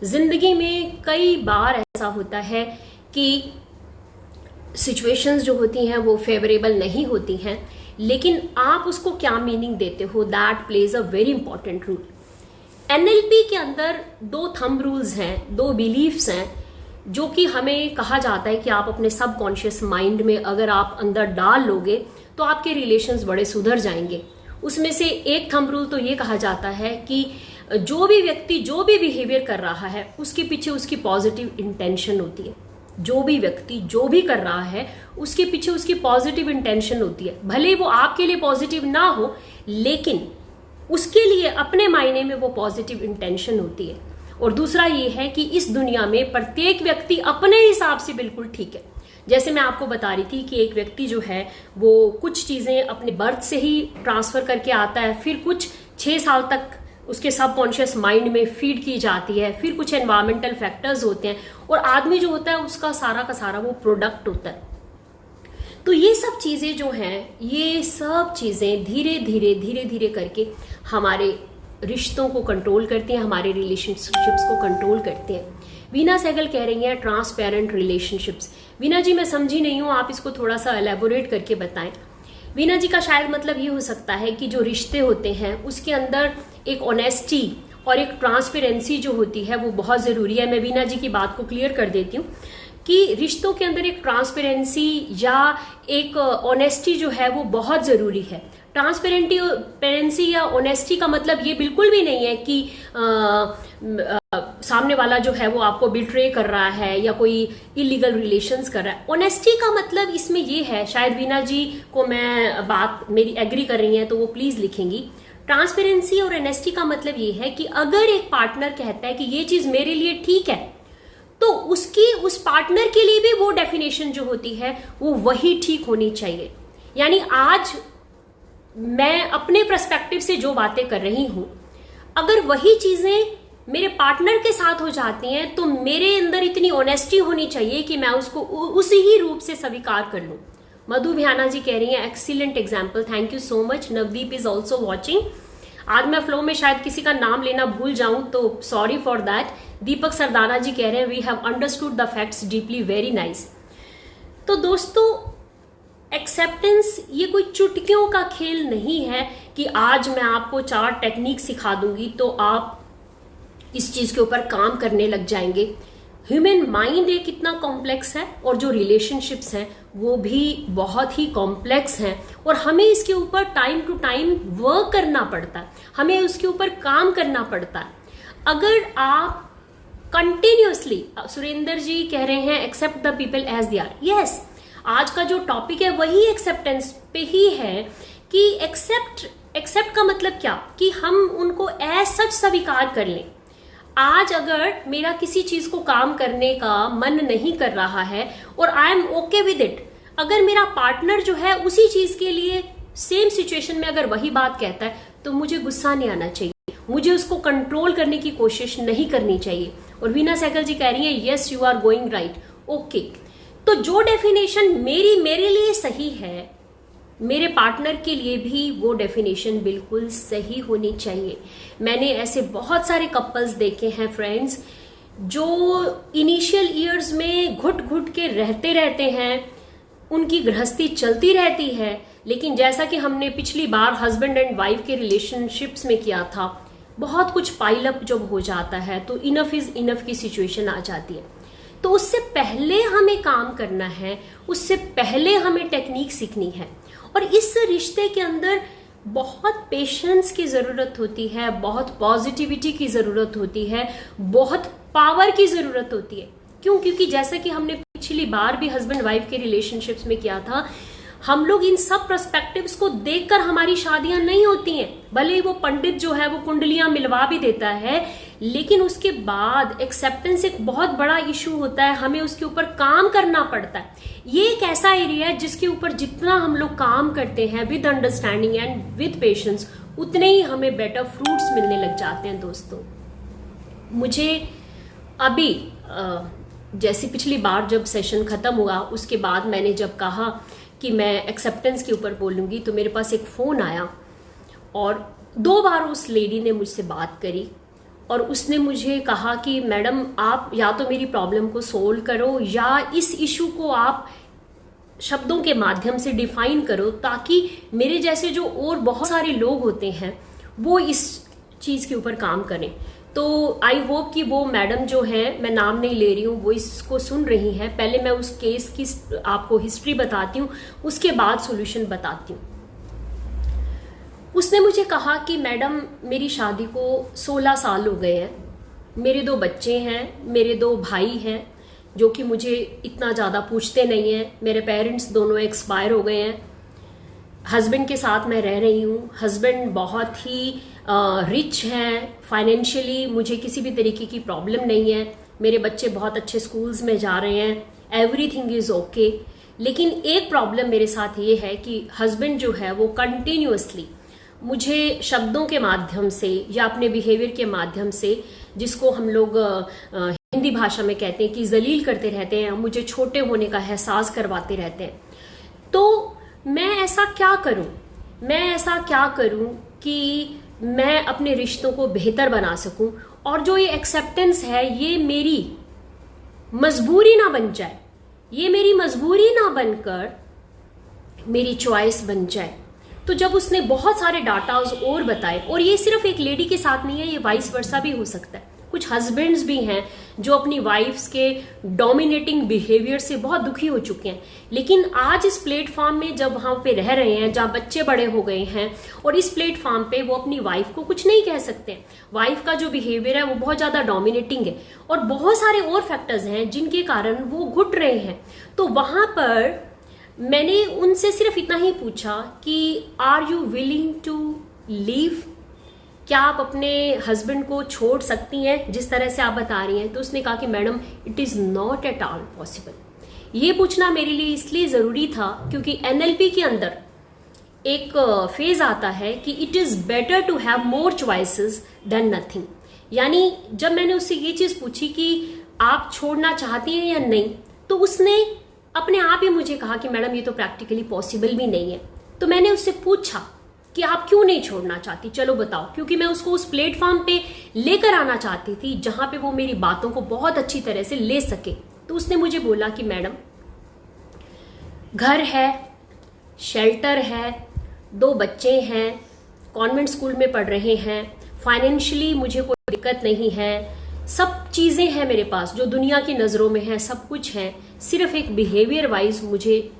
S1: जिंदगी में कई बार ऐसा होता है कि सिचुएशंस जो होती हैं वो फेवरेबल नहीं होती हैं, लेकिन आप उसको क्या मीनिंग देते हो, that plays a very important rule. NLP के अंदर दो थंब रूल्स हैं, दो बिलीफ्स हैं, जो कि हमें कहा जाता है कि आप अपने सबकॉन्शियस माइंड में अगर आप अंदर डाल लोगे तो आपके रिलेशंस बड़े सुधर जाएंगे। उसमें से एक थंब रूल तो ये कहा जाता है कि जो भी व्यक्ति जो भी बिहेवियर कर रहा है उसके पीछे उसकी पॉजिटिव इंटेंशन होती है। जो भी व्यक्ति जो भी कर रहा है उसके पीछे उसकी पॉजिटिव इंटेंशन होती है। भले वो आपके लिए पॉजिटिव ना हो, लेकिन उसके लिए अपने मायने में वो पॉजिटिव इंटेंशन होती है। और दूसरा ये है कि इस दुनिया में प्रत्येक व्यक्ति अपने हिसाब से बिल्कुल ठीक है। जैसे मैं आपको बता रही थी कि एक व्यक्ति जो है वो कुछ चीजें अपने बर्थ से ही ट्रांसफर करके आता है, फिर कुछ 6 साल तक उसके सबकॉन्शियस माइंड में फीड की जाती है, फिर कुछ एनवायरमेंटल फैक्टर्स होते हैं और आदमी जो होता है उसका सारा का सारा वो प्रोडक्ट होता है। तो ये सब चीजें जो हैं, ये सब चीजें धीरे धीरे करके हमारे रिश्तों को कंट्रोल करती हैं, हमारे रिलेशनशिप्स को कंट्रोल करते हैं। वीना सहगल कह रही हैं ट्रांसपेरेंट रिलेशनशिप्स। वीना जी मैं समझी नहीं हूं, आप इसको थोड़ा सा एलेबोरेट करके बताएं। वीना जी का शायद मतलब ये हो सकता है कि जो रिश्ते होते हैं उसके अंदर एक ऑनेस्टी और एक ट्रांसपेरेंसी जो होती है वो बहुत जरूरी है। मैं वीना जी की बात को क्लियर कर देती हूँ कि रिश्तों के अंदर एक ट्रांसपेरेंसी या एक ऑनेस्टी जो है वो बहुत जरूरी है। ट्रांसपेरेंसी या ऑनेस्टी का मतलब ये बिल्कुल भी नहीं है कि सामने वाला जो है वो आपको बिट्रे कर रहा है या कोई इलीगल रिलेशंस कर रहा है। ऑनेस्टी का मतलब इसमें ये है, शायद वीना जी को मैं बात मेरी एग्री कर रही है तो वो प्लीज लिखेंगी। ट्रांसपेरेंसी और ऑनेस्टी का मतलब ये है कि अगर एक पार्टनर कहता है कि ये चीज मेरे लिए ठीक है, तो उसकी उस पार्टनर के लिए भी वो डेफिनेशन जो होती है वो वही ठीक होनी चाहिए। यानी आज मैं अपने पर्सपेक्टिव से जो बातें कर रही हूं, अगर वही चीजें मेरे पार्टनर के साथ हो जाती हैं तो मेरे अंदर इतनी ऑनेस्टी होनी चाहिए कि मैं उसको उसी ही रूप से स्वीकार कर लूं। मधु भ्याना जी कह रही हैं excellent example, thank you so much. Navdeep is also watching. आज मैं फ्लो में शायद किसी का नाम लेना भूल जाऊं तो sorry for that. Deepak Sardana ji कह रहे हैं we have understood the facts deeply, very nice. तो दोस्तों, एक्सेप्टेंस ये कोई चुटकियों का खेल नहीं है कि आज मैं आपको 4 टेक्निक सिखा दूंगी तो आप इस चीज के ऊपर काम करने लग जाएंगे। ह्यूमन माइंड एक इतना कॉम्प्लेक्स है और जो रिलेशनशिप्स हैं वो भी बहुत ही कॉम्प्लेक्स हैं और हमें इसके ऊपर टाइम टू टाइम वर्क करना पड़ता है, हमें उसके ऊपर काम करना पड़ता है। अगर आप कंटिन्यूअसली, सुरेंद्र जी कह रहे हैं accept the people as they are, yes, आज का जो टॉपिक है वही एक्सेप्टेंस पे ही है कि एक्सेप्ट का मतलब क्या कि हम उनको एज सच स्वीकार कर लें। आज अगर मेरा किसी चीज को काम करने का मन नहीं कर रहा है और I am okay with it, अगर मेरा पार्टनर जो है उसी चीज के लिए सेम सिचुएशन में अगर वही बात कहता है तो मुझे गुस्सा नहीं आना चाहिए, मुझे उसको कंट्रोल करने की कोशिश नहीं करनी चाहिए। और वीना सहगल जी कह रही है yes you are going right. Okay, तो जो डेफिनेशन मेरे लिए सही है, मेरे पार्टनर के लिए भी वो डेफिनेशन बिल्कुल सही होनी चाहिए। मैंने ऐसे बहुत सारे कपल्स देखे हैं फ्रेंड्स, जो इनिशियल ईयर्स में घुट घुट के रहते हैं, उनकी गृहस्थी चलती रहती है, लेकिन जैसा कि हमने पिछली बार हस्बैंड एंड वाइफ के रिलेशनशिप्स में किया था, बहुत कुछ पाइल अप जब हो जाता है तो इनफ इज इनफ की सिचुएशन आ जाती है। तो उससे पहले हमें काम करना है, उससे पहले हमें टेक्निक सीखनी है। और इस रिश्ते के अंदर बहुत पेशेंस की जरूरत होती है, बहुत पॉजिटिविटी की जरूरत होती है, बहुत पावर की जरूरत होती है। क्यों? क्योंकि जैसा कि हमने पिछली बार भी हस्बैंड वाइफ के रिलेशनशिप्स में किया था, हम लोग इन सब पर्सपेक्टिव्स को देखकर हमारी शादियां नहीं होती हैं। भले ही वो पंडित जो है वो कुंडलियां मिलवा भी देता है, लेकिन उसके बाद एक्सेप्टेंस एक बहुत बड़ा इशू होता है, हमें उसके ऊपर काम करना पड़ता है। ये एक ऐसा एरिया है जिसके ऊपर जितना हम लोग काम करते हैं with understanding and with patience, उतने ही हमें बेटर फ्रूट्स मिलने लग जाते हैं। दोस्तों, मुझे अभी जैसे पिछली बार जब सेशन खत्म हुआ उसके बाद मैंने जब कहा कि मैं एक्सेप्टेंस के ऊपर बोलूंगी, तो मेरे पास एक फोन आया और 2 बार उस लेडी ने मुझसे बात करी और उसने मुझे कहा कि मैडम आप या तो मेरी प्रॉब्लम को सोल्व करो या इस इशू को आप शब्दों के माध्यम से डिफाइन करो, ताकि मेरे जैसे जो और बहुत सारे लोग होते हैं वो इस चीज के ऊपर काम करें। तो आई होप कि वो मैडम जो है, मैं नाम नहीं ले रही हूँ, वो इसको सुन रही हैं। पहले मैं उस केस की आपको हिस्ट्री बताती हूँ, उसके बाद सॉल्यूशन बताती हूँ। उसने मुझे कहा कि मैडम मेरी शादी को 16 साल हो गए हैं, मेरे 2 बच्चे हैं, मेरे 2 भाई हैं जो कि मुझे इतना ज़्यादा पूछते नहीं हैं, मेरे पेरेंट्स दोनों एक्सपायर हो गए हैं, हस्बैंड के साथ मैं रह रही हूँ, हस्बैंड बहुत ही रिच हैं, फाइनेंशियली मुझे किसी भी तरीके की प्रॉब्लम नहीं है, मेरे बच्चे बहुत अच्छे स्कूल्स में जा रहे हैं, एवरीथिंग इज ओके। लेकिन एक प्रॉब्लम मेरे साथ ये है कि हस्बैंड जो है वो कंटिन्यूअसली मुझे शब्दों के माध्यम से या अपने बिहेवियर के माध्यम से, जिसको हम लोग हिंदी भाषा में कहते हैं कि जलील करते रहते हैं, मुझे छोटे होने का एहसास करवाते रहते हैं। तो मैं ऐसा क्या करूं कि मैं अपने रिश्तों को बेहतर बना सकूं और जो ये एक्सेप्टेंस है ये मेरी मजबूरी ना बन जाए, ये मेरी मजबूरी ना बनकर मेरी चॉइस बन जाए। तो जब उसने बहुत सारे डाटा और बताए, और ये सिर्फ एक लेडी के साथ नहीं है, ये वाइस वर्सा भी हो सकता है। कुछ हस्बैंड्स भी हैं जो अपनी वाइफ्स के डोमिनेटिंग बिहेवियर से बहुत दुखी हो चुके हैं, लेकिन आज इस प्लेटफॉर्म में जब वहां पे रह रहे हैं जहां बच्चे बड़े हो गए हैं, और इस प्लेटफॉर्म पे वो अपनी वाइफ को कुछ नहीं कह सकते। वाइफ का जो बिहेवियर है वो बहुत ज्यादा डोमिनेटिंग है और बहुत सारे और फैक्टर्स हैं जिनके कारण वो घुट रहे हैं। तो वहां पर मैंने उनसे सिर्फ इतना ही पूछा कि are you willing to leave, क्या आप अपने हस्बैंड को छोड़ सकती हैं जिस तरह से आप बता रही हैं? तो उसने कहा कि madam it is not at all possible. ये पूछना मेरे लिए इसलिए जरूरी था क्योंकि एनएलपी के अंदर एक फेज आता है कि it is better to have more choices than nothing. यानी जब मैंने उससे ये चीज पूछी कि आप छोड़ना चाहती हैं या नहीं, तो उसने अपने आप ही मुझे कहा कि मैडम ये तो प्रैक्टिकली पॉसिबल भी नहीं है। तो मैंने उससे पूछा कि आप क्यों नहीं छोड़ना चाहती, चलो बताओ, क्योंकि मैं उसको उस प्लेटफॉर्म पे लेकर आना चाहती थी जहां पे वो मेरी बातों को बहुत अच्छी तरह से ले सके। तो उसने मुझे बोला कि मैडम घर है, शेल्टर है, 2 बच्चे हैं, कॉन्वेंट स्कूल में पढ़ रहे हैं, फाइनेंशियली मुझे कोई दिक्कत नहीं है, सब चीजें हैं मेरे पास जो दुनिया की नजरों में है, सब कुछ है। सिर्फ एक बिहेवियर वाइज मुझे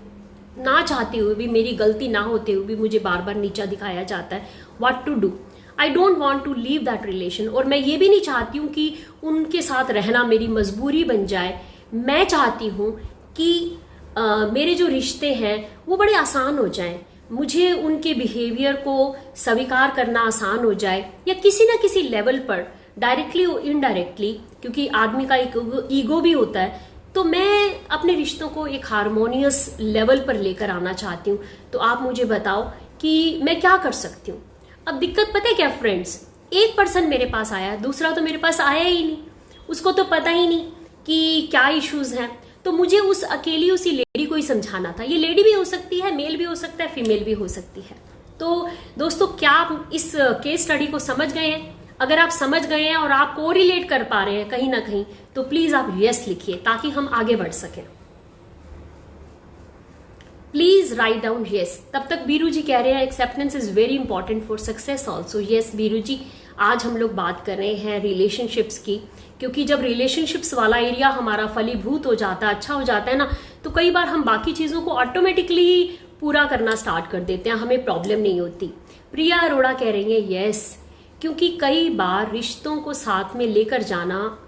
S1: ना चाहते हुए भी, मेरी गलती ना होते हुए भी मुझे बार बार नीचा दिखाया जाता है। What to do? I don't want to leave that relation. और मैं ये भी नहीं चाहती हूँ कि उनके साथ रहना मेरी मजबूरी बन जाए। मैं चाहती हूँ कि मेरे जो रिश्ते हैं वो बड़े आसान हो जाएं, मुझे उनके बिहेवियर को स्वीकार करना आसान हो जाए, या किसी ना किसी लेवल पर डायरेक्टली और इनडायरेक्टली, क्योंकि आदमी का एक ईगो भी होता है। तो मैं अपने रिश्तों को एक हार्मोनियस लेवल पर लेकर आना चाहती हूँ। तो आप मुझे बताओ कि मैं क्या कर सकती हूँ। अब दिक्कत पता है क्या फ्रेंड्स, एक पर्सन मेरे पास आया, दूसरा तो मेरे पास आया ही नहीं। उसको तो पता ही नहीं कि क्या इश्यूज हैं। तो मुझे उसी लेडी को ही समझाना था। ये लेडी भी हो सकती है, मेल भी हो सकता है, फीमेल भी हो सकती है। तो दोस्तों, क्या आप इस केस स्टडी को समझ गए हैं? अगर आप समझ गए हैं और आप कोरिलेट कर पा रहे हैं कहीं ना कहीं, तो प्लीज आप यस लिखिए ताकि हम आगे बढ़ सकें। Please write down yes. तब तक बीरू जी कह रहे हैं acceptance is very important for success also. Yes Biru ji, आज हम लोग बात कर रहे हैं रिलेशनशिप्स की, क्योंकि जब रिलेशनशिप्स वाला एरिया हमारा फलीभूत हो जाता है, अच्छा हो जाता है ना, तो कई बार हम बाकी चीजों को ऑटोमेटिकली पूरा करना स्टार्ट कर देते हैं, हमें प्रॉब्लम नहीं होती। प्रिया अरोड़ा कह रही है यस, क्योंकि कई बार रिश्तों को साथ में लेकर जाना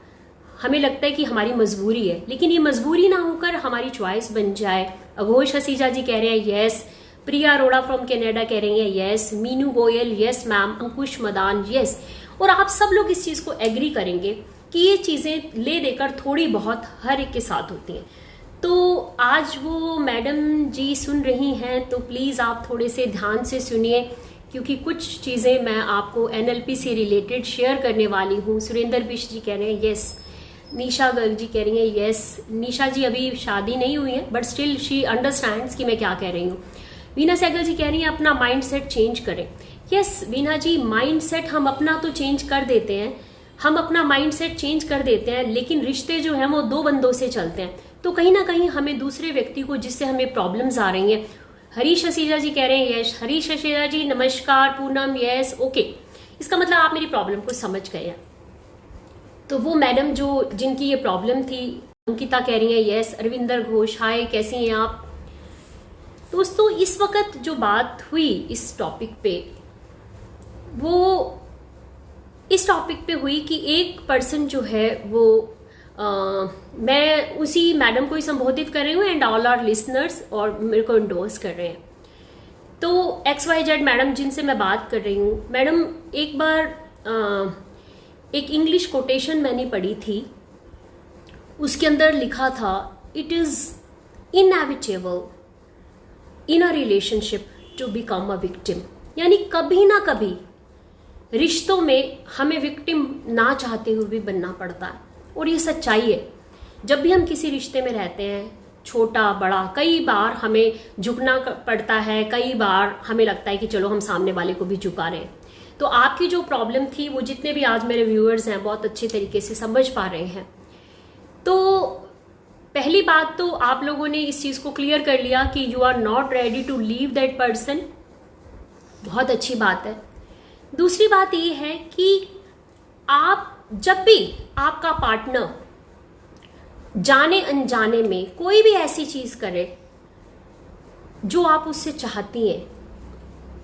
S1: हमें लगता है कि हमारी मजबूरी है, लेकिन ये मजबूरी ना होकर हमारी चॉइस बन जाए। अघोष हसीजा जी कह रहे हैं yes. Priya Arora from Canada कह रही है yes. Meenu Goyal yes ma'am. Ankush Madan yes. और आप सब लोग इस चीज को एग्री करेंगे कि ये चीजें ले देकर थोड़ी बहुत हर एक के साथ होती हैं। तो आज वो मैडम जी सुन रही हैं तो प्लीज आप थोड़े से ध्यान से सुनिए, क्योंकि कुछ चीजें मैं आपको एनएलपी से रिलेटेड शेयर करने वाली हूँ। सुरेंद्र बिश जी कह रहे हैं यस। निशा गर्ग जी कह रही है यस। निशा जी अभी शादी नहीं हुई है, बट स्टिल शी अंडरस्टैंड्स कि मैं क्या कह रही हूँ। वीना सहगल जी कह रही है अपना माइंड सेट चेंज करें। यस वीना जी, माइंड सेट हम अपना तो चेंज कर देते हैं, हम अपना माइंड सेट चेंज कर देते हैं, लेकिन रिश्ते जो हैं वो दो बंदों से चलते हैं। तो कहीं ना कहीं हमें दूसरे व्यक्ति को, जिससे हमें प्रॉब्लम्स आ रही हैं। हरीश हसीजा जी कह रहे हैं यस। हरीश हसीजा जी नमस्कार। पूनम यस। ओके, इसका मतलब आप मेरी प्रॉब्लम को समझ गए हैं। तो वो मैडम जो जिनकी ये प्रॉब्लम थी, अंकिता कह रही है यस। अरविंदर घोष हाय, कैसी हैं आप? दोस्तों, इस वक्त जो बात हुई इस टॉपिक पे, वो इस टॉपिक पे हुई कि एक पर्सन जो है वो मैं उसी मैडम को ही संबोधित कर रही हूँ एंड ऑल आर लिसनर्स, और मेरे को इंडोर्स कर रहे हैं। तो XYZ मैडम जिनसे मैं बात कर रही हूँ, मैडम एक बार एक इंग्लिश कोटेशन मैंने पढ़ी थी, उसके अंदर लिखा था it is inevitable in a relationship to become a victim. यानी कभी ना कभी रिश्तों में हमें विक्टिम ना चाहते हुए भी बनना पड़ता है, और ये सच्चाई है। जब भी हम किसी रिश्ते में रहते हैं, छोटा बड़ा, कई बार हमें झुकना पड़ता है, कई बार हमें लगता है कि चलो हम सामने वाले को भी झुका रहे हैं। तो आपकी जो प्रॉब्लम थी, वो जितने भी आज मेरे व्यूअर्स हैं बहुत अच्छे तरीके से समझ पा रहे हैं। तो पहली बात तो आप लोगों ने इस चीज को क्लियर कर लिया कि you are not ready to leave that person, बहुत अच्छी बात है। दूसरी बात ये है कि आप जब भी आपका पार्टनर जाने अनजाने में कोई भी ऐसी चीज करे जो आप उससे चाहती हैं,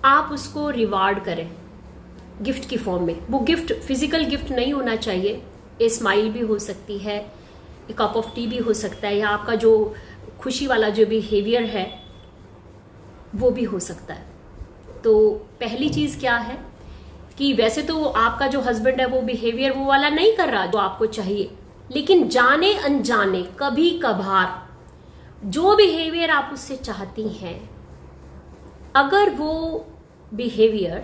S1: आप उसको रिवार्ड करें गिफ्ट की फॉर्म में। वो गिफ्ट फिजिकल गिफ्ट नहीं होना चाहिए, ए स्माइल भी हो सकती है, एक कप ऑफ टी भी हो सकता है, या आपका जो खुशी वाला जो बिहेवियर है वो भी हो सकता है। तो पहली चीज क्या है कि वैसे तो आपका जो हस्बैंड है वो बिहेवियर वो वाला नहीं कर रहा जो आपको चाहिए, लेकिन जाने अनजाने कभी कभार जो बिहेवियर आप उससे चाहती हैं, अगर वो बिहेवियर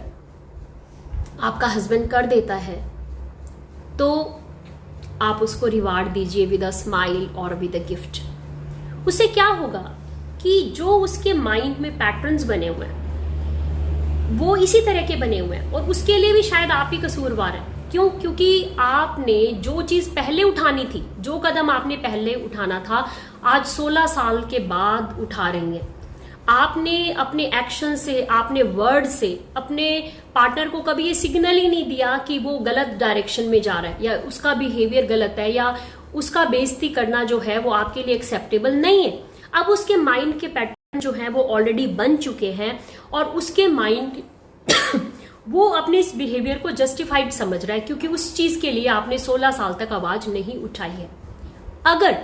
S1: आपका हस्बैंड कर देता है तो आप उसको रिवार्ड दीजिए विद अ स्माइल और विद अ गिफ्ट। उससे क्या होगा कि जो उसके माइंड में पैटर्न्स बने हुए हैं वो इसी तरह के बने हुए हैं, और उसके लिए भी शायद आप ही कसूरवार हैं। क्यों? क्योंकि आपने जो चीज पहले उठानी थी, जो कदम आपने पहले उठाना था, आज 16 साल के बाद उठा रही हैं। आपने अपने एक्शन से, आपने वर्ड से अपने पार्टनर को कभी ये सिग्नल ही नहीं दिया कि वो गलत डायरेक्शन में जा रहा है, या उसका बिहेवियर गलत है, या उसका बेइज्जती करना जो है वो आपके लिए एक्सेप्टेबल नहीं है। अब उसके माइंड के पैटर्न जो है वो ऑलरेडी बन चुके हैं, और उसके माइंड वो अपने इस बिहेवियर को जस्टिफाइड समझ रहा है, क्योंकि उस चीज के लिए आपने 16 साल तक आवाज नहीं उठाई है। अगर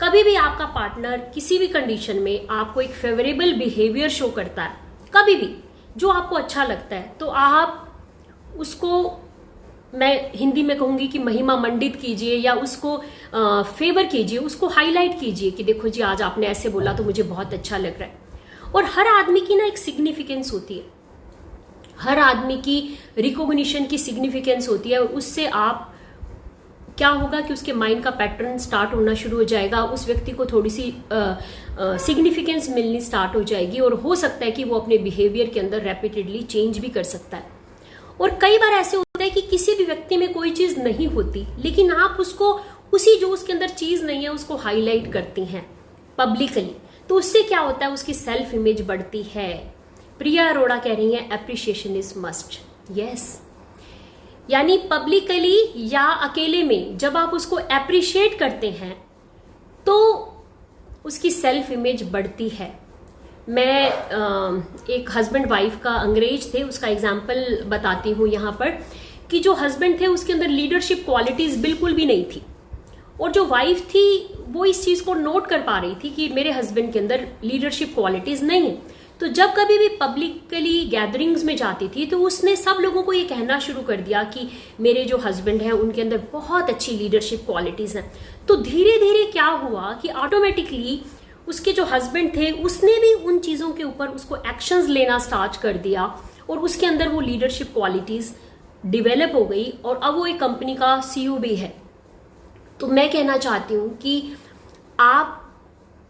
S1: कभी भी आपका पार्टनर किसी भी कंडीशन में आपको एक फेवरेबल बिहेवियर शो करता है, कभी भी जो आपको अच्छा लगता है, तो आप उसको, मैं हिंदी में कहूंगी कि महिमा मंडित कीजिए, या उसको फेवर कीजिए, उसको हाईलाइट कीजिए कि देखो जी आज आपने ऐसे बोला तो मुझे बहुत अच्छा लग रहा है। और हर आदमी की ना एक सिग्निफिकेंस होती है, हर आदमी की रिकॉग्निशन की सिग्निफिकेंस होती है, और उससे आप क्या होगा कि उसके माइंड का पैटर्न स्टार्ट होना शुरू हो जाएगा, उस व्यक्ति को थोड़ी सी सिग्निफिकेंस मिलनी स्टार्ट हो जाएगी और हो सकता है कि वो अपने बिहेवियर के अंदर रैपिडली चेंज भी कर सकता है। और कई बार ऐसे होता है कि किसी भी व्यक्ति में कोई चीज नहीं होती, लेकिन आप उसको उसी जो उसके अंदर चीज नहीं है उसको हाईलाइट करती हैं पब्लिकली, तो उससे क्या होता है, उसकी सेल्फ इमेज बढ़ती है। प्रिया अरोड़ा कह रही हैं एप्रिसिएशन इज मस्ट। यस, यानी पब्लिकली या अकेले में जब आप उसको एप्रिशिएट करते हैं तो उसकी सेल्फ इमेज बढ़ती है। मैं एक हस्बैंड वाइफ का, अंग्रेज थे, उसका एग्जाम्पल बताती हूँ यहाँ पर कि जो हस्बैंड थे उसके अंदर लीडरशिप क्वालिटीज बिल्कुल भी नहीं थी, और जो वाइफ थी वो इस चीज को नोट कर पा रही थी कि मेरे हस्बैंड के अंदर लीडरशिप क्वालिटीज नहीं है। तो जब कभी भी पब्लिकली गैदरिंग्स में जाती थी तो उसने सब लोगों को ये कहना शुरू कर दिया कि मेरे जो हस्बैंड हैं उनके अंदर बहुत अच्छी लीडरशिप क्वालिटीज हैं। तो धीरे धीरे क्या हुआ कि ऑटोमेटिकली उसके जो हस्बैंड थे उसने भी उन चीजों के ऊपर उसको एक्शंस लेना स्टार्ट कर दिया और उसके अंदर वो लीडरशिप क्वालिटीज डेवलप हो गई और अब वो एक कंपनी का सीईओ भी है। तो मैं कहना चाहती हूं कि आप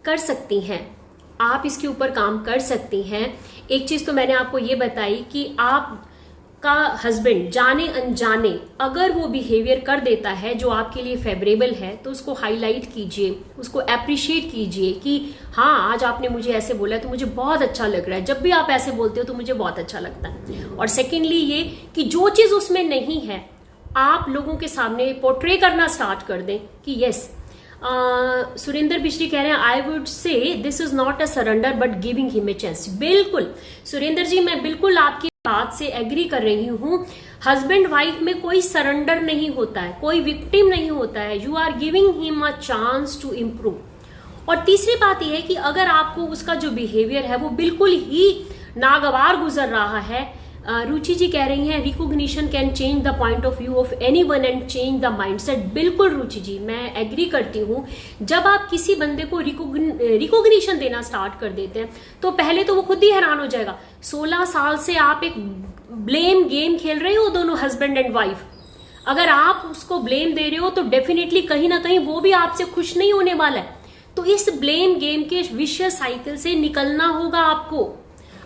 S1: कर सकती हैं, आप इसके ऊपर काम कर सकती हैं। एक चीज तो मैंने आपको ये बताई कि आपका हस्बैंड जाने अनजाने अगर वो बिहेवियर कर देता है जो आपके लिए फेवरेबल है तो उसको हाईलाइट कीजिए, उसको एप्रिशिएट कीजिए कि हाँ आज आपने मुझे ऐसे बोला तो मुझे बहुत अच्छा लग रहा है, जब भी आप ऐसे बोलते हो तो मुझे बहुत अच्छा लगता है। और सेकेंडली ये कि जो चीज उसमें नहीं है आप लोगों के सामने पोर्ट्रे करना स्टार्ट कर दें कि यस। सुरेंद्र बिश्री कह रहे हैं I would say this is not a surrender but giving him a chance. बिल्कुल सुरेंद्र जी, मैं बिल्कुल आपकी बात से एग्री कर रही हूं। हस्बैंड वाइफ में कोई सरेंडर नहीं होता है, कोई विक्टिम नहीं होता है, you are giving him a chance to improve. और तीसरी बात यह है कि अगर आपको उसका जो बिहेवियर है वो बिल्कुल ही नागवार गुजर रहा है, रुचि जी कह रही हैं recognition can change the point of view of anyone and change the mindset. बिल्कुल रुचि जी, मैं एग्री करती हूं। जब आप किसी बंदे को रिकॉग्निशन देना स्टार्ट कर देते हैं तो पहले तो वो खुद ही हैरान हो जाएगा। 16 साल से आप एक ब्लेम गेम खेल रहे हो दोनों हस्बैंड एंड वाइफ, अगर आप उसको ब्लेम दे रहे हो तो डेफिनेटली कहीं ना कहीं वो भी आपसे खुश नहीं होने वाला है। तो इस ब्लेम गेम के विशियस साइकिल से निकलना होगा,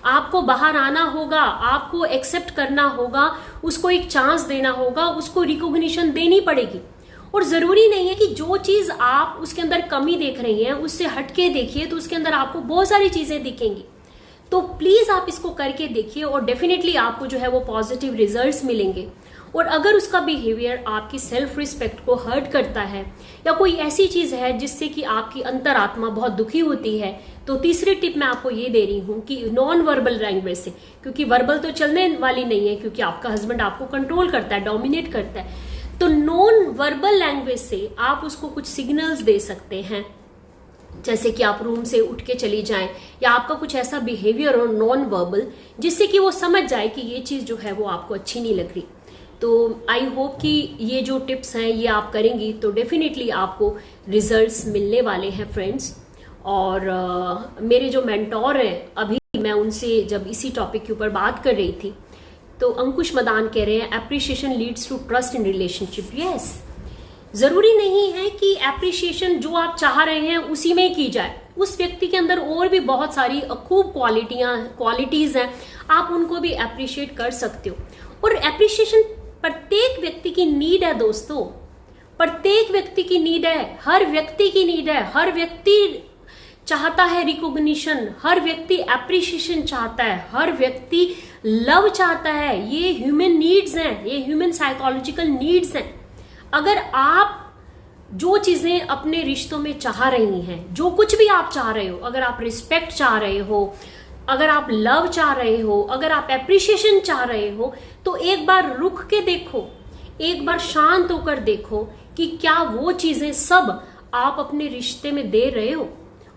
S1: आपको बाहर आना होगा, आपको एक्सेप्ट करना होगा, उसको एक चांस देना होगा, उसको रिकॉग्निशन देनी पड़ेगी। और जरूरी नहीं है कि जो चीज आप उसके अंदर कमी देख रही हैं उससे हटके देखिए तो उसके अंदर आपको बहुत सारी चीजें दिखेंगी। तो प्लीज आप इसको करके देखिए और डेफिनेटली आपको जो है वो पॉजिटिव रिजल्ट्स मिलेंगे। और अगर उसका बिहेवियर आपकी सेल्फ रिस्पेक्ट को हर्ट करता है या कोई ऐसी चीज है जिससे कि आपकी अंतरात्मा बहुत दुखी होती है, तो तीसरी टिप मैं आपको ये दे रही हूं कि नॉन वर्बल लैंग्वेज से, क्योंकि वर्बल तो चलने वाली नहीं है क्योंकि आपका हस्बैंड आपको कंट्रोल करता है, डोमिनेट करता है, तो नॉन वर्बल लैंग्वेज से आप उसको कुछ सिग्नल्स दे सकते हैं, जैसे कि आप रूम से उठ के चली जाएं या आपका कुछ ऐसा बिहेवियर हो नॉन वर्बल जिससे कि वो समझ जाए कि ये चीज जो है वो आपको अच्छी नहीं लग रही। तो आई होप कि ये जो टिप्स हैं ये आप करेंगी तो डेफिनेटली आपको रिजल्ट्स मिलने वाले हैं फ्रेंड्स। और मेरे जो मेंटोर हैं अभी मैं उनसे जब इसी टॉपिक के ऊपर बात कर रही थी तो अंकुश मदान कह रहे हैं appreciation leads to trust in relationship. Yes, जरूरी नहीं है कि एप्रिसिएशन जो आप चाह रहे हैं उसी में की जाए, उस व्यक्ति के अंदर और भी बहुत सारी खूब क्वालिटीज हैं, आप उनको भी अप्रिशिएट कर सकते हो। और एप्रिसिएशन प्रत्येक व्यक्ति की नीड है दोस्तों, प्रत्येक व्यक्ति की नीड है, हर व्यक्ति की नीड है, हर व्यक्ति चाहता है रिकॉग्निशन, हर व्यक्ति एप्रिसिएशन चाहता है, हर व्यक्ति लव चाहता है। ये ह्यूमन नीड्स हैं, ये ह्यूमन साइकोलॉजिकल नीड्स हैं। अगर आप जो चीजें अपने रिश्तों में चाह रही हैं, जो कुछ भी आप चाह रहे हो, अगर आप रिस्पेक्ट चाह रहे हो, अगर आप लव चाह रहे हो, अगर आप एप्रिसिएशन चाह रहे हो, तो एक बार रुक के देखो, एक बार शांत होकर देखो कि क्या वो चीजें सब आप अपने रिश्ते में दे रहे हो।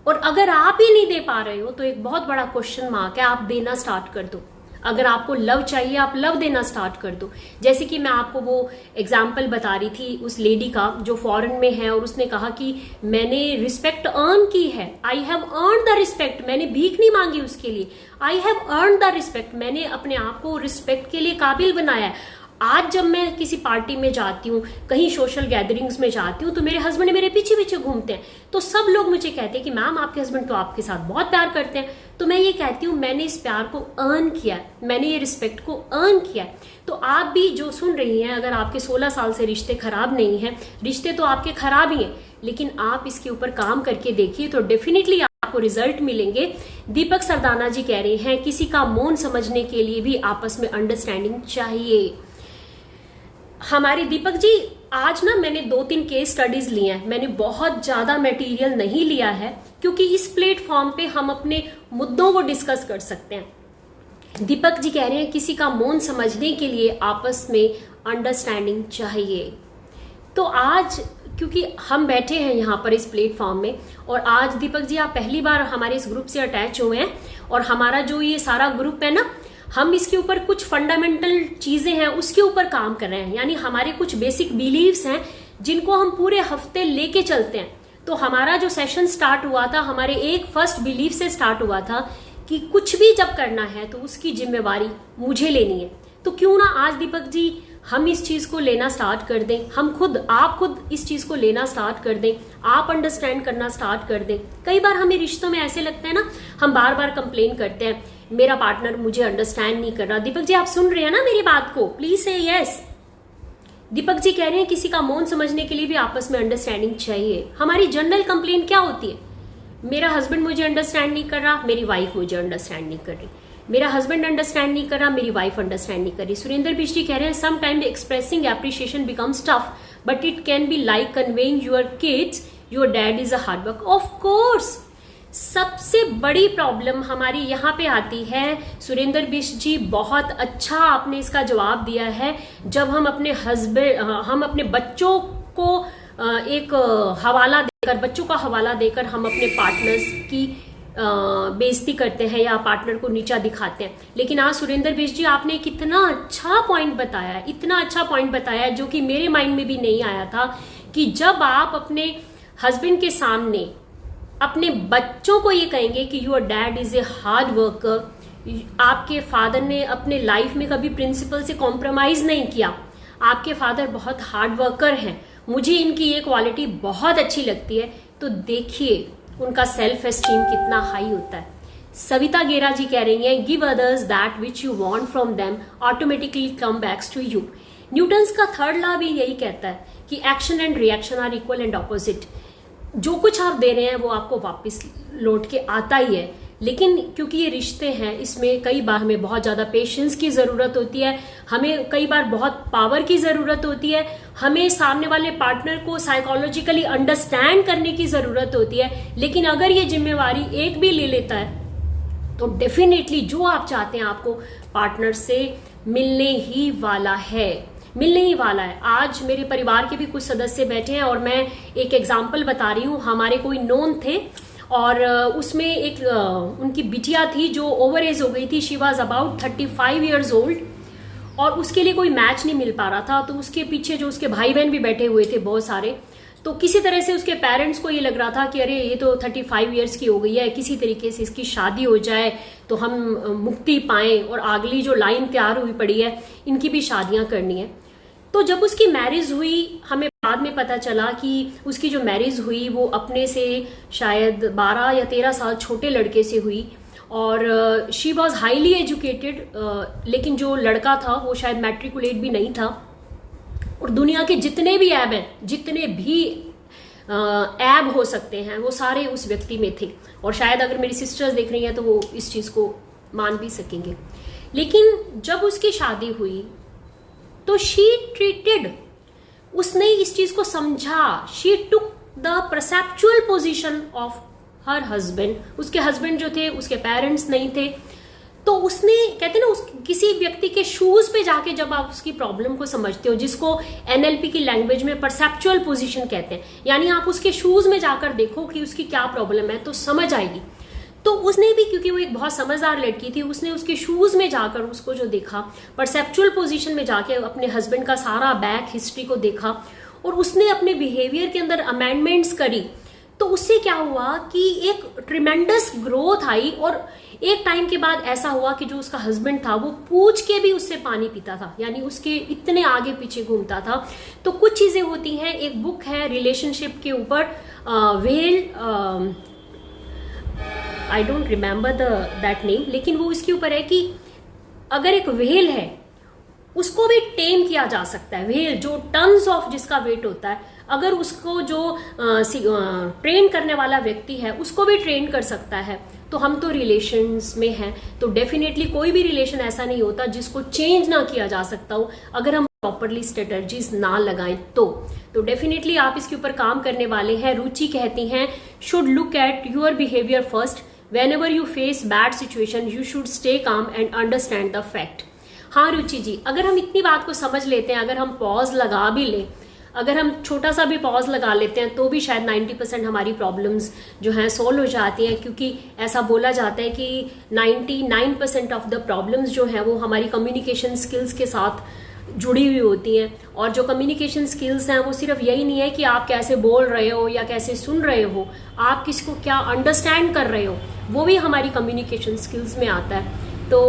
S1: और अगर आप ही नहीं दे पा रहे हो तो एक बहुत बड़ा क्वेश्चन मार्क है, आप देना स्टार्ट कर दो। अगर आपको लव चाहिए आप लव देना स्टार्ट कर दो। जैसे कि मैं आपको वो एग्जाम्पल बता रही थी उस लेडी का जो फॉरेन में है और उसने कहा कि मैंने रिस्पेक्ट अर्न की है, I have earn the respect, मैंने भीख नहीं मांगी उसके लिए, I have earn the respect, मैंने अपने आप को रिस्पेक्ट के लिए काबिल बनाया है। आज जब मैं किसी पार्टी में जाती हूँ, कहीं सोशल गैदरिंग्स में जाती हूँ, तो मेरे हस्बैंड मेरे पीछे पीछे घूमते हैं, तो सब लोग मुझे कहते हैं कि मैम आपके हस्बैंड तो आपके साथ बहुत प्यार करते हैं। तो मैं ये कहती हूँ मैंने इस प्यार को अर्न किया है, मैंने ये रिस्पेक्ट को अर्न किया है। तो आप भी जो सुन रही हैं, अगर आपके 16 साल से रिश्ते खराब नहीं हैं, रिश्ते तो आपके खराब ही हैं, लेकिन आप इसके ऊपर काम करके देखिए तो डेफिनेटली आपको रिजल्ट मिलेंगे। दीपक सरदाना जी कह रहे हैं किसी का मौन समझने के लिए भी आपस में अंडरस्टैंडिंग चाहिए। हमारे दीपक जी, आज ना मैंने 2-3 केस स्टडीज लिए हैं, मैंने बहुत ज्यादा मटेरियल नहीं लिया है क्योंकि इस प्लेटफॉर्म पे हम अपने मुद्दों को डिस्कस कर सकते हैं। दीपक जी कह रहे हैं किसी का मौन समझने के लिए आपस में अंडरस्टैंडिंग चाहिए। तो आज क्योंकि हम बैठे हैं यहाँ पर इस प्लेटफॉर्म में, और आज दीपक जी आप पहली बार हमारे इस ग्रुप से अटैच हुए हैं, और हमारा जो ये सारा ग्रुप है ना, हम इसके ऊपर कुछ फंडामेंटल चीजें हैं उसके ऊपर काम कर रहे हैं, यानी हमारे कुछ बेसिक बिलीव्स हैं जिनको हम पूरे हफ्ते लेके चलते हैं। तो हमारा जो सेशन स्टार्ट हुआ था, हमारे एक फर्स्ट बिलीफ से स्टार्ट हुआ था कि कुछ भी जब करना है तो उसकी जिम्मेवारी मुझे लेनी है। तो क्यों ना आज दीपक जी हम इस चीज को लेना स्टार्ट कर दें, आप खुद इस चीज को लेना स्टार्ट कर दें, आप अंडरस्टैंड करना स्टार्ट कर दें। कई बार हमें रिश्तों में ऐसे लगता है ना, हम बार बार कंप्लेन करते हैं मेरा पार्टनर मुझे अंडरस्टैंड नहीं कर रहा। दीपक जी आप सुन रहे हैं ना मेरी बात को, प्लीज से यस। दीपक जी कह रहे हैं किसी का मौन समझने के लिए भी आपस में अंडरस्टैंडिंग चाहिए। हमारी जनरल कंप्लेन क्या होती है? मेरा हस्बैंड मुझे अंडरस्टैंड नहीं कर रहा, मेरी वाइफ मुझे अंडरस्टैंड नहीं कर रही, मेरा हस्बैंड अंडरस्टैंड नहीं कर रहा, मेरी वाइफ अंडरस्टैंड नहीं कर रही। सुरेंद्र बिश्री कह रहे हैं sometimes expressing appreciation becomes tough but it can be like conveying your kids your dad is a hard work. Of course सबसे बड़ी प्रॉब्लम हमारी यहाँ पे आती है, सुरेंद्र बिश्र जी बहुत अच्छा आपने इसका जवाब दिया है, जब हम अपने बच्चों को एक हवाला देकर, बच्चों का हवाला देकर हम अपने पार्टनर्स की बेइज्जती करते हैं या पार्टनर को नीचा दिखाते हैं। लेकिन आज सुरेंद्र बिश्र जी आपने कितना अच्छा पॉइंट बताया है, इतना अच्छा पॉइंट बताया है जो कि मेरे माइंड में भी नहीं आया था, कि जब आप अपने हस्बैंड के सामने अपने बच्चों को ये कहेंगे कि your dad is a hard worker, आपके फादर ने अपने लाइफ में कभी प्रिंसिपल से कॉम्प्रोमाइज नहीं किया, आपके फादर बहुत हार्ड वर्कर हैं, मुझे इनकी ये क्वालिटी बहुत अच्छी लगती है, तो देखिए उनका सेल्फ एस्टीम कितना हाई होता है। सविता गेरा जी कह रही हैं give others that which you want from them automatically come backs to you. Newton's का थर्ड लॉ भी यही कहता है कि action and reaction are equal and opposite. जो कुछ आप दे रहे हैं वो आपको वापस लौट के आता ही है। लेकिन क्योंकि ये रिश्ते हैं, इसमें कई बार हमें बहुत ज्यादा पेशेंस की जरूरत होती है, हमें कई बार बहुत पावर की जरूरत होती है, हमें सामने वाले पार्टनर को साइकोलॉजिकली अंडरस्टैंड करने की जरूरत होती है। लेकिन अगर ये जिम्मेवारी एक भी ले लेता है तो डेफिनेटली जो आप चाहते हैं आपको पार्टनर से मिलने ही वाला है, मिलने ही वाला है। आज मेरे परिवार के भी कुछ सदस्य बैठे हैं और मैं एक एग्जाम्पल बता रही हूँ। हमारे कोई नोन थे और उसमें एक उनकी बिटिया थी जो ओवर एज हो गई थी, she was about 35 years old, और उसके लिए कोई मैच नहीं मिल पा रहा था। तो उसके पीछे जो उसके भाई बहन भी बैठे हुए थे बहुत सारे, तो किसी तरह से उसके पेरेंट्स को ये लग रहा था कि अरे ये तो 35 ईयर्स की हो गई है, किसी तरीके से इसकी शादी हो जाए तो हम मुक्ति पाएं, और अगली जो लाइन तैयार हुई पड़ी है इनकी भी शादियां करनी है। तो जब उसकी मैरिज हुई, हमें बाद में पता चला कि उसकी जो मैरिज हुई वो अपने से शायद 12 या 13 साल छोटे लड़के से हुई, और शी वॉज हाईली एजुकेटेड, लेकिन जो लड़का था वो शायद मैट्रिकुलेट भी नहीं था। और दुनिया के जितने भी ऐब हैं, जितने भी ऐब हो सकते हैं, वो सारे उस व्यक्ति में थे। और शायद अगर मेरी सिस्टर्स देख रही हैं तो वो इस चीज को मान भी सकेंगे। लेकिन जब उसकी शादी हुई तो शी ट्रीटेड, उसने इस चीज को समझा, she took the perceptual position of her husband. उसके हस्बैंड जो थे उसके पेरेंट्स नहीं थे, तो उसने, कहते ना, उस किसी व्यक्ति के शूज पे जाके जब आप उसकी प्रॉब्लम को समझते हो, जिसको एनएलपी की लैंग्वेज में परसेप्चुअल पोजीशन कहते हैं, यानी आप उसके शूज में जाकर देखो कि उसकी क्या प्रॉब्लम है तो समझ आएगी। तो उसने भी, क्योंकि वो एक बहुत समझदार लड़की थी, उसने उसके शूज में जाकर उसको जो देखा, परसेप्चुअल पोजीशन में जाके अपने हस्बैंड का सारा बैक हिस्ट्री को देखा, और उसने अपने बिहेवियर के अंदर अमेंडमेंट्स करी। तो उससे क्या हुआ कि एक ट्रिमेंडस ग्रोथ आई, और एक टाइम के बाद ऐसा हुआ कि जो उसका हस्बैंड था वो पूछ के भी उससे पानी पीता था, यानी उसके इतने आगे पीछे घूमता था। तो कुछ चीजें होती हैं, एक बुक है रिलेशनशिप के ऊपर, well, I don't remember that name, लेकिन वो इसके ऊपर है कि अगर एक व्हेल है उसको भी टेम किया जा सकता है। व्हेल जो टन्स ऑफ जिसका वेट होता है, अगर उसको जो ट्रेन करने वाला व्यक्ति है उसको भी ट्रेन कर सकता है, तो हम तो रिलेशंस में हैं, तो डेफिनेटली कोई भी रिलेशन ऐसा नहीं होता जिसको चेंज ना किया जा सकता हो अगर हम प्रॉपरली स्ट्रेटजीज ना लगाएं तो डेफिनेटली आप इसके ऊपर काम करने वाले हैं। रुचि कहती हैं should look at your behaviour first, whenever you face bad situation you should stay calm and understand the fact। हाँ रुचि जी, अगर हम इतनी बात को समझ लेते हैं, अगर हम पॉज लगा भी लें, अगर हम छोटा सा भी पॉज लगा लेते हैं तो भी शायद 90% हमारी प्रॉब्लम्स जो हैं सोल्व हो जाती हैं, क्योंकि ऐसा बोला जाता है कि 99% ऑफ द प्रॉब्लम्स जो हैं वो हमारी कम्युनिकेशन स्किल्स के साथ जुड़ी हुई होती हैं। और जो कम्युनिकेशन स्किल्स हैं वो सिर्फ यही नहीं है कि आप कैसे बोल रहे हो या कैसे सुन रहे हो, आप किसको क्या अंडरस्टैंड कर रहे हो, वो भी हमारी कम्युनिकेशन स्किल्स में आता है। तो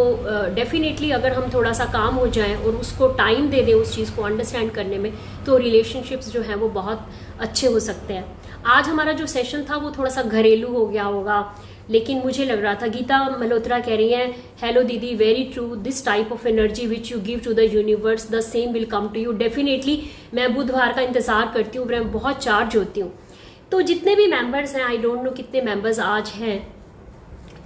S1: डेफिनेटली अगर हम थोड़ा सा काम हो जाएं और उसको टाइम दे दें उस चीज़ को अंडरस्टैंड करने में, तो रिलेशनशिप्स जो हैं वो बहुत अच्छे हो सकते हैं। आज हमारा जो सेशन था वो थोड़ा सा घरेलू हो गया होगा, लेकिन मुझे लग रहा था, गीता मल्होत्रा कह रही हैं हेलो दीदी, very true, this type of energy which you give to the universe the same will come to you. Definitely मैं बुधवार का इंतजार करती हूँ, मैं बहुत चार्ज होती हूँ। तो जितने भी मेंबर्स हैं, आई डोंट नो कितने मेंबर्स आज हैं,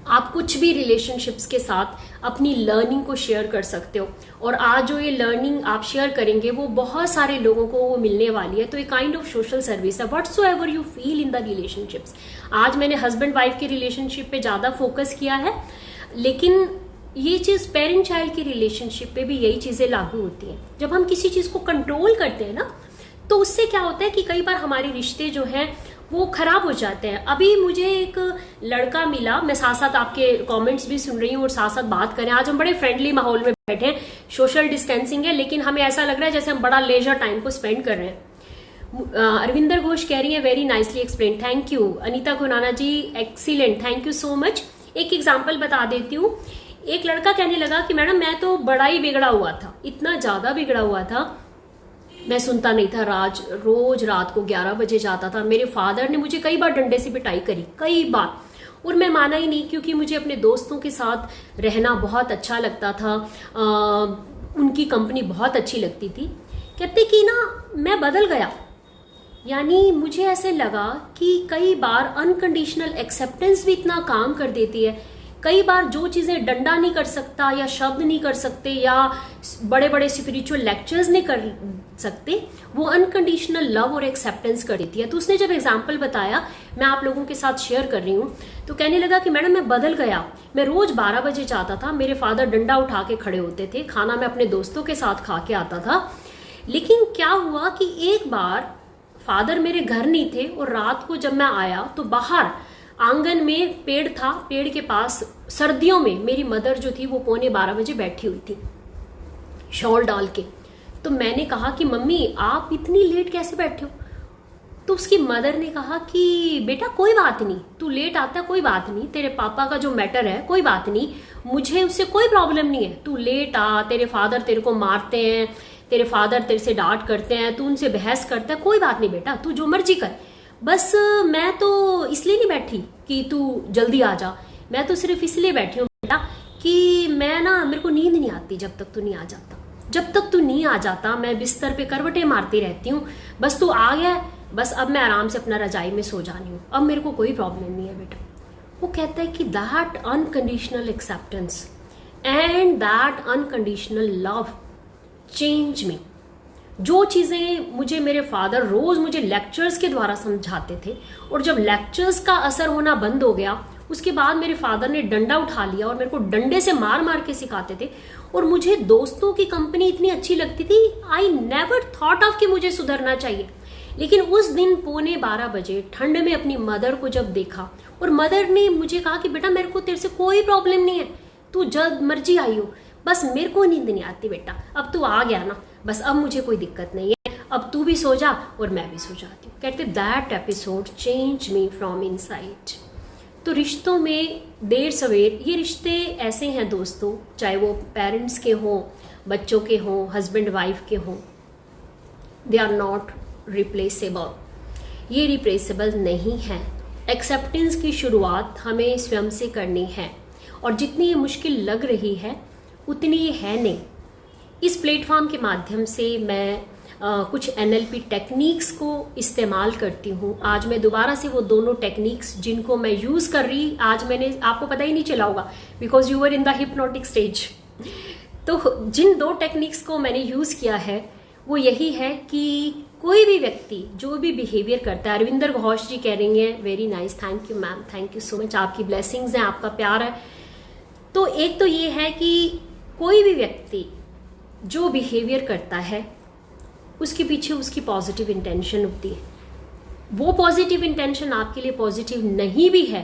S1: आप कुछ भी रिलेशनशिप्स के साथ अपनी लर्निंग को शेयर कर सकते हो, और आज जो ये लर्निंग आप शेयर करेंगे वो बहुत सारे लोगों को वो मिलने वाली है। तो एक काइंड ऑफ सोशल सर्विस है, whatsoever you feel in the relationships. आज मैंने हस्बैंड वाइफ के रिलेशनशिप पे ज्यादा फोकस किया है, लेकिन ये चीज पेरेंट चाइल्ड की रिलेशनशिप पे भी यही चीजें लागू होती हैं। जब हम किसी चीज को कंट्रोल करते हैं ना, तो उससे क्या होता है कि कई बार हमारे रिश्ते जो हैं वो खराब हो जाते हैं। अभी मुझे एक लड़का मिला, मैं साथ साथ आपके कमेंट्स भी सुन रही हूँ और साथ साथ बात करें। आज हम बड़े फ्रेंडली माहौल में बैठे हैं, सोशल डिस्टेंसिंग है, लेकिन हमें ऐसा लग रहा है जैसे हम बड़ा लेजर टाइम को स्पेंड कर रहे हैं। अरविंदर घोष कह रही है very nicely explain, thank you. Anita Khurana ji excellent, thank you so much. एक एग्जाम्पल बता देती हूँ। एक लड़का कहने लगा कि मैडम मैं तो बड़ा ही बिगड़ा हुआ था, इतना ज्यादा बिगड़ा हुआ था, मैं सुनता नहीं था, रोज रात को 11 बजे जाता था, मेरे फादर ने मुझे कई बार डंडे से पिटाई करी, कई बार, और मैं माना ही नहीं, क्योंकि मुझे अपने दोस्तों के साथ रहना बहुत अच्छा लगता था, उनकी कंपनी बहुत अच्छी लगती थी। कहते कि ना मैं बदल गया, यानी मुझे ऐसे लगा कि कई बार अनकंडीशनल एक्सेप्टेंस भी इतना काम कर देती है। कई बार जो चीजें डंडा नहीं कर सकता या शब्द नहीं कर सकते या बड़े बड़े स्पिरिचुअल लेक्चर्स नहीं कर सकते, वो अनकंडीशनल लव और एक्सेप्टेंस कर देती है। तो उसने जब एग्जाम्पल बताया, मैं आप लोगों के साथ शेयर कर रही हूँ, तो कहने लगा कि मैडम मैं बदल गया, मैं रोज 12 बजे जाता था, मेरे फादर डंडा उठा के खड़े होते थे, खाना मैं अपने दोस्तों के साथ खा के आता था, लेकिन क्या हुआ कि एक बार फादर मेरे घर नहीं थे और रात को जब मैं आया तो बाहर आंगन में पेड़ था, पेड़ के पास सर्दियों में मेरी मदर जो थी वो 11:15 बजे बैठी हुई थी शॉल डाल के। तो मैंने कहा कि मम्मी आप इतनी लेट कैसे बैठे हो? तो उसकी मदर ने कहा कि बेटा कोई बात नहीं, तू लेट आता कोई बात नहीं, तेरे पापा का जो मैटर है कोई बात नहीं, मुझे उससे कोई प्रॉब्लम नहीं है, तू लेट आ, तेरे फादर तेरे को मारते हैं, तेरे फादर तेरे से डांट करते हैं, तू उनसे बहस करता है, कोई बात नहीं बेटा, तू जो मर्जी कर, बस मैं तो इसलिए नहीं बैठी कि तू जल्दी आ जा, मैं तो सिर्फ इसलिए बैठी हूँ बेटा कि मैं ना, मेरे को नींद नहीं आती जब तक तू नहीं आ जाता, जब तक तू नहीं आ जाता मैं बिस्तर पे करवटें मारती रहती हूँ, बस तू आ गया, बस अब मैं आराम से अपना रजाई में सो जानी हूँ, अब मेरे को कोई प्रॉब्लम नहीं है बेटा। वो कहता है कि that unconditional acceptance and that unconditional love change me. जो चीज़ें मुझे मेरे फादर रोज मुझे लेक्चर्स के द्वारा समझाते थे, और जब लेक्चर्स का असर होना बंद हो गया, उसके बाद मेरे फादर ने डंडा उठा लिया और मेरे को डंडे से मार मार के सिखाते थे, और मुझे दोस्तों की कंपनी इतनी अच्छी लगती थी, आई नेवर थॉट ऑफ कि मुझे सुधरना चाहिए। लेकिन उस दिन 11:15 बजे ठंड में अपनी मदर को जब देखा, और मदर ने मुझे कहा कि बेटा मेरे को तेरे से कोई प्रॉब्लम नहीं है, तू जब मर्जी आई हो, बस मेरे को नींद नहीं आती बेटा, अब तू आ गया ना, बस अब मुझे कोई दिक्कत नहीं है, अब तू भी सो जा और मैं भी सो जाती हूँ। कहते that episode change me from inside. तो रिश्तों में देर सवेर ये रिश्ते ऐसे हैं दोस्तों, चाहे वो पेरेंट्स के हों, बच्चों के हों, हस्बैंड वाइफ के हों, दे आर नॉट रिप्लेसेबल। ये रिप्लेसेबल नहीं है। एक्सेप्टेंस की शुरुआत हमें स्वयं से करनी है, और जितनी ये मुश्किल लग रही है उतनी ये है नहीं। इस प्लेटफॉर्म के माध्यम से मैं कुछ NLP टेक्निक्स को इस्तेमाल करती हूँ। आज मैं दोबारा से वो दोनों टेक्निक्स जिनको मैं यूज़ कर रही, आज मैंने आपको पता ही नहीं चला होगा because you were in the hypnotic stage. तो जिन दो टेक्निक्स को मैंने यूज़ किया है वो यही है कि कोई भी व्यक्ति जो भी बिहेवियर करता है, अरविंदर घोष जी कह रही हैं very nice, thank you ma'am, thank you so much, आपकी ब्लेसिंग्स हैं, आपका प्यार है। तो एक तो ये है कि कोई भी व्यक्ति जो बिहेवियर करता है उसके पीछे उसकी पॉजिटिव इंटेंशन होती है। वो पॉजिटिव इंटेंशन आपके लिए पॉजिटिव नहीं भी है,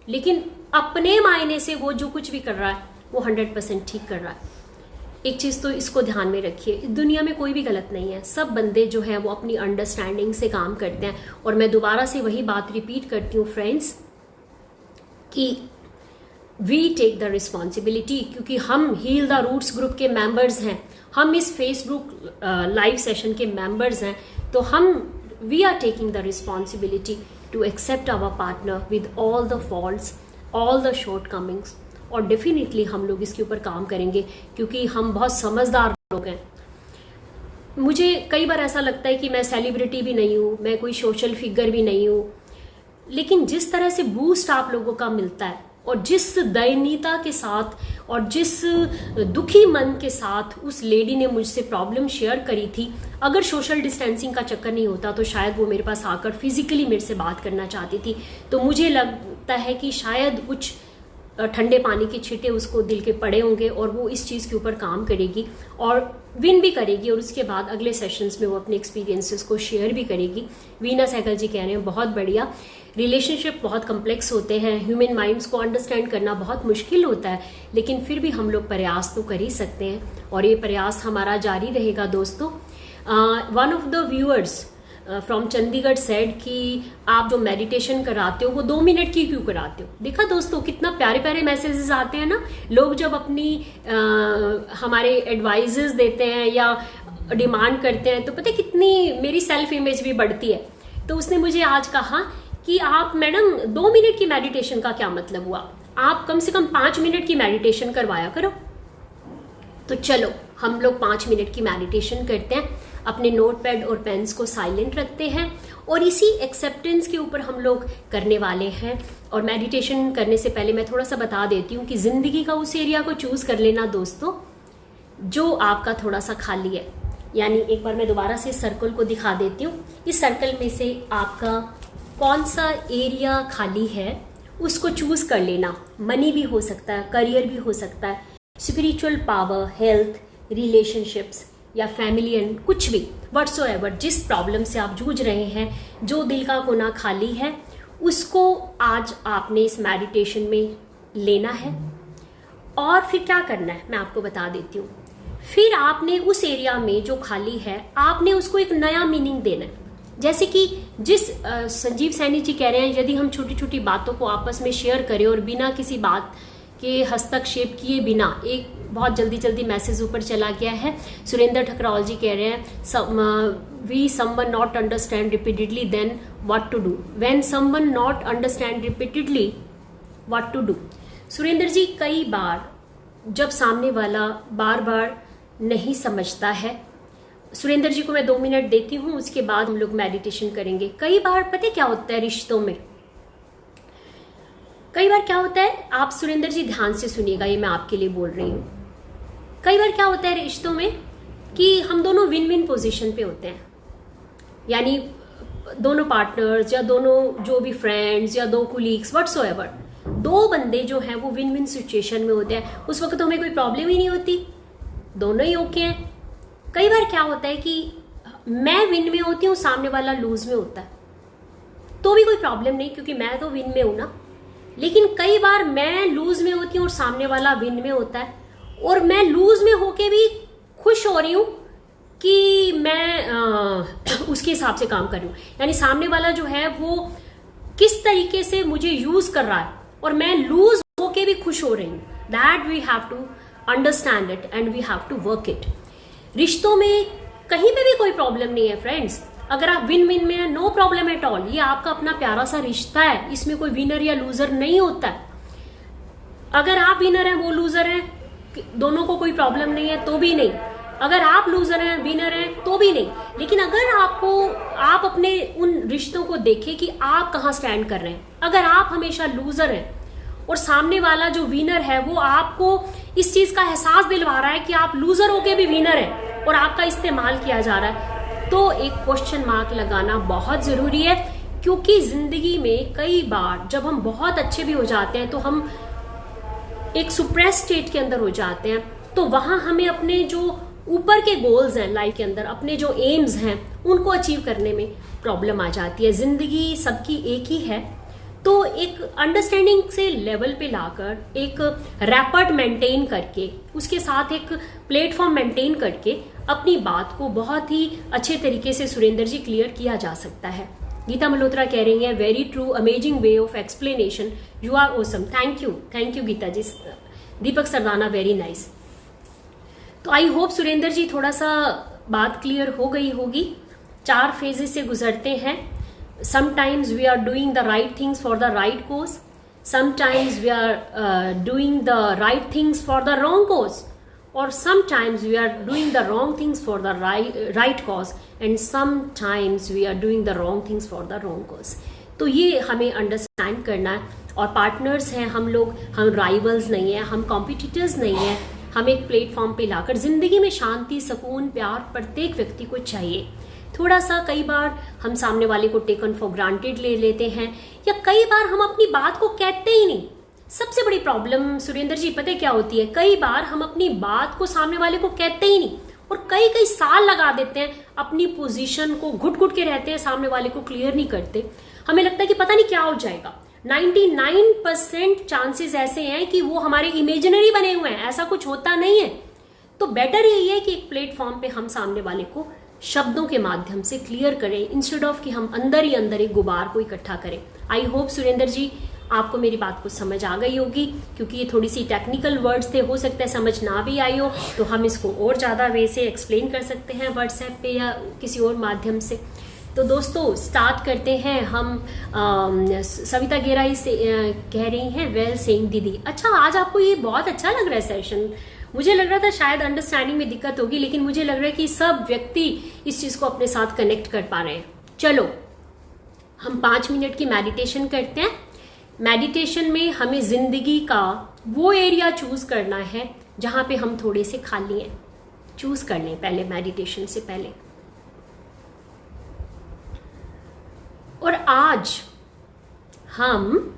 S1: लेकिन अपने मायने से वो जो कुछ भी कर रहा है वो 100% ठीक कर रहा है। एक चीज तो इसको ध्यान में रखिए, दुनिया में कोई भी गलत नहीं है, सब बंदे जो हैं वो अपनी अंडरस्टैंडिंग से काम करते हैं। और मैं दोबारा से वही बात रिपीट करती हूँ फ्रेंड्स कि वी टेक द रिस्पॉन्सिबिलिटी, क्योंकि हम हील द रूट्स ग्रुप के मेंबर्स हैं, हम इस फेसबुक लाइव सेशन के मेंबर्स हैं, तो हम we are taking the responsibility to accept our partner with all the faults, all the shortcomings. और डेफिनेटली हम लोग इसके ऊपर काम करेंगे क्योंकि हम बहुत समझदार लोग हैं। मुझे कई बार ऐसा लगता है कि मैं सेलिब्रिटी भी नहीं हूँ, मैं कोई सोशल फिगर भी नहीं हूँ, लेकिन जिस तरह से बूस्ट आप लोगों का मिलता है और जिस दयनीयता के साथ और जिस दुखी मन के साथ उस लेडी ने मुझसे प्रॉब्लम शेयर करी थी, अगर सोशल डिस्टेंसिंग का चक्कर नहीं होता तो शायद वो मेरे पास आकर फिजिकली मेरे से बात करना चाहती थी। तो मुझे लगता है कि शायद कुछ ठंडे पानी के छींटे उसको दिल के पड़े होंगे और वो इस चीज़ के ऊपर काम करेगी और विन भी करेगी, और उसके बाद अगले सेशंस में वो अपने एक्सपीरियंसेस को शेयर भी करेगी। वीना सहगल जी कह रहे हैं बहुत बढ़िया, रिलेशनशिप बहुत कम्प्लेक्स होते हैं, ह्यूमन माइंड्स को अंडरस्टैंड करना बहुत मुश्किल होता है, लेकिन फिर भी हम लोग प्रयास तो कर ही सकते हैं और ये प्रयास हमारा जारी रहेगा दोस्तों। One of the viewers from Chandigarh said कि आप जो मेडिटेशन कराते हो वो 2 मिनट की क्यों कराते हो। देखा दोस्तों कितना प्यारे प्यारे मैसेजेस आते हैं ना, लोग जब अपनी हमारे एडवाइजेस देते हैं या डिमांड करते हैं तो पता है कितनी मेरी सेल्फ इमेज भी बढ़ती है। तो उसने मुझे आज कहा कि आप मैडम 2 मिनट की मेडिटेशन का क्या मतलब हुआ, आप कम से कम 5 मिनट की मेडिटेशन करवाया करो। तो चलो हम लोग 5 मिनट की मेडिटेशन करते हैं, अपने नोटपैड और पेन्स को साइलेंट रखते हैं और इसी एक्सेप्टेंस के ऊपर हम लोग करने वाले हैं। और मेडिटेशन करने से पहले मैं थोड़ा सा बता देती हूँ कि जिंदगी का उस एरिया को चूज कर लेना दोस्तों जो आपका थोड़ा सा खाली है। यानी एक बार मैं दोबारा से सर्कल को दिखा देती हूँ, इस सर्कल में से आपका कौन सा एरिया खाली है उसको चूज कर लेना। मनी भी हो सकता है, करियर भी हो सकता है, स्पिरिचुअल पावर, हेल्थ, रिलेशनशिप्स या फैमिली एंड कुछ भी व्हाट्सोएवर, जिस प्रॉब्लम से आप जूझ रहे हैं, जो दिल का कोना खाली है उसको आज आपने इस मेडिटेशन में लेना है। और फिर क्या करना है मैं आपको बता देती हूँ। फिर आपने उस एरिया में जो खाली है आपने उसको एक नया मीनिंग देना है। जैसे कि जिस संजीव सैनी जी कह रहे हैं यदि हम छोटी छोटी बातों को आपस में शेयर करें और बिना किसी बात के हस्तक्षेप किए बिना, एक बहुत जल्दी जल्दी मैसेज ऊपर चला गया है। सुरेंद्र ठकराल जी कह रहे हैं we someone not understand repeatedly then what to do, when someone not understand repeatedly what to do. Surendra ji कई बार जब सामने वाला बार बार नहीं समझता है, सुरेंद्र जी को मैं 2 मिनट देती हूँ, उसके बाद हम लोग मेडिटेशन करेंगे। कई बार पता क्या होता है रिश्तों में, कई बार क्या होता है, आप सुरेंद्र जी ध्यान से सुनिएगा, ये मैं आपके लिए बोल रही हूँ। कई बार क्या होता है रिश्तों में कि हम दोनों विन विन पोजीशन पे होते हैं, यानी दोनों पार्टनर्स या दोनों जो भी फ्रेंड्स या 2 कुलीग्स व्हाट्सोएवर, 2 बंदे जो हैं वो विन विन सिचुएशन में होते हैं। उस वक्त तो हमें कोई प्रॉब्लम ही नहीं होती, दोनों ही ओके हैं। कई बार क्या होता है कि मैं विन में होती हूँ, सामने वाला लूज में होता है, तो भी कोई प्रॉब्लम नहीं क्योंकि मैं तो विन में हूं ना। लेकिन कई बार मैं लूज में होती हूँ और सामने वाला विन में होता है, और मैं लूज में होके भी खुश हो रही हूँ कि मैं उसके हिसाब से काम कर रही हूँ। यानी सामने वाला जो है वो किस तरीके से मुझे यूज कर रहा है और मैं लूज होके भी खुश हो रही हूँ। That we have to understand it and we have to work it. रिश्तों में कहीं पे भी कोई प्रॉब्लम नहीं है फ्रेंड्स। अगर आप विन विन में है, नो प्रॉब्लम एट ऑल। ये आपका अपना प्यारा सा रिश्ता है, इसमें कोई विनर या लूजर नहीं होता है। अगर आप विनर हैं, वो लूजर है, दोनों को कोई प्रॉब्लम नहीं है तो भी नहीं। अगर आप लूजर हैं, विनर हैं तो भी नहीं। लेकिन अगर आप अपने उन रिश्तों को देखें कि आप कहाँ स्टैंड कर रहे हैं। अगर आप हमेशा लूजर हैं और सामने वाला जो विनर है वो आपको इस चीज का एहसास दिलवा रहा है कि आप लूजर होके भी विनर हैं और आपका इस्तेमाल किया जा रहा है, तो एक क्वेश्चन मार्क लगाना बहुत जरूरी है। क्योंकि जिंदगी में कई बार जब हम बहुत अच्छे भी हो जाते हैं तो हम एक सुप्रेस स्टेट के अंदर हो जाते हैं, तो वहां हमें अपने जो ऊपर के गोल्स हैं लाइफ के अंदर, अपने जो एम्स हैं उनको अचीव करने में प्रॉब्लम आ जाती है। जिंदगी सबकी एक ही है, तो एक अंडरस्टैंडिंग से लेवल पे लाकर एक रैपर्ट मेंटेन करके, उसके साथ एक प्लेटफॉर्म मेंटेन करके अपनी बात को बहुत ही अच्छे तरीके से सुरेंद्र जी क्लियर किया जा सकता है। गीता मल्होत्रा कह रही है very true, amazing way of explanation, you are awesome. Thank you Geeta ji. Deepak Sardana very nice. तो आई होप सुरेंद्र जी थोड़ा सा बात क्लियर हो गई होगी। 4 फेजेस से गुजरते हैं। Sometimes we are doing the right things for the right cause, sometimes we are doing the right things for the wrong cause, और sometimes we are doing the wrong things for the right cause, and sometimes we are doing the wrong things for the wrong cause. तो ये हमें understand करना है। और partners हैं हम लोग, हम राइवल्स नहीं है, हम कॉम्पिटिटर्स नहीं है। हम एक प्लेटफॉर्म पे लाकर जिंदगी में शांति, सुकून, प्यार प्रत्येक व्यक्ति को चाहिए। थोड़ा सा कई बार हम सामने वाले को टेकन फॉर ग्रांटेड ले लेते हैं, या कई बार हम अपनी बात को कहते ही नहीं। सबसे बड़ी प्रॉब्लम सुरेंद्र जी पता है क्या होती है, कई बार हम अपनी बात को सामने वाले को कहते ही नहीं और कई साल लगा देते हैं, अपनी पोजीशन को घुट घुट के रहते हैं, सामने वाले को क्लियर नहीं करते। हमें लगता है कि पता नहीं क्या हो जाएगा। 99% चांसेस ऐसे हैं कि वो हमारे इमेजिनरी बने हुए हैं, ऐसा कुछ होता नहीं है। तो बेटर यही है कि एक प्लेटफॉर्म पे हम सामने वाले को शब्दों के माध्यम से क्लियर करें, इंस्टेड ऑफ कि हम अंदर ही अंदर एक गुबार को इकट्ठा करें। आई होप सुरेंद्र जी आपको मेरी बात को समझ आ गई होगी, क्योंकि ये थोड़ी सी टेक्निकल वर्ड्स थे, हो सकता है समझ ना भी आई हो, तो हम इसको और ज़्यादा वे से एक्सप्लेन कर सकते हैं व्हाट्सएप पे या किसी और माध्यम से। तो दोस्तों स्टार्ट करते हैं हम। सविता गेराई से कह रही हैं वेल सेइंग दीदी। अच्छा, आज आपको ये बहुत अच्छा लग रहा है सेशन। मुझे लग रहा था शायद अंडरस्टैंडिंग में दिक्कत होगी, लेकिन मुझे लग रहा है कि सब व्यक्ति इस चीज़ को अपने साथ कनेक्ट कर पा रहे हैं। चलो हम 5 मिनट की मेडिटेशन करते हैं। मेडिटेशन में हमें जिंदगी का वो एरिया चूज करना है जहां पे हम थोड़े से खाली हैं। चूज कर लें पहले मेडिटेशन से पहले। और आज हम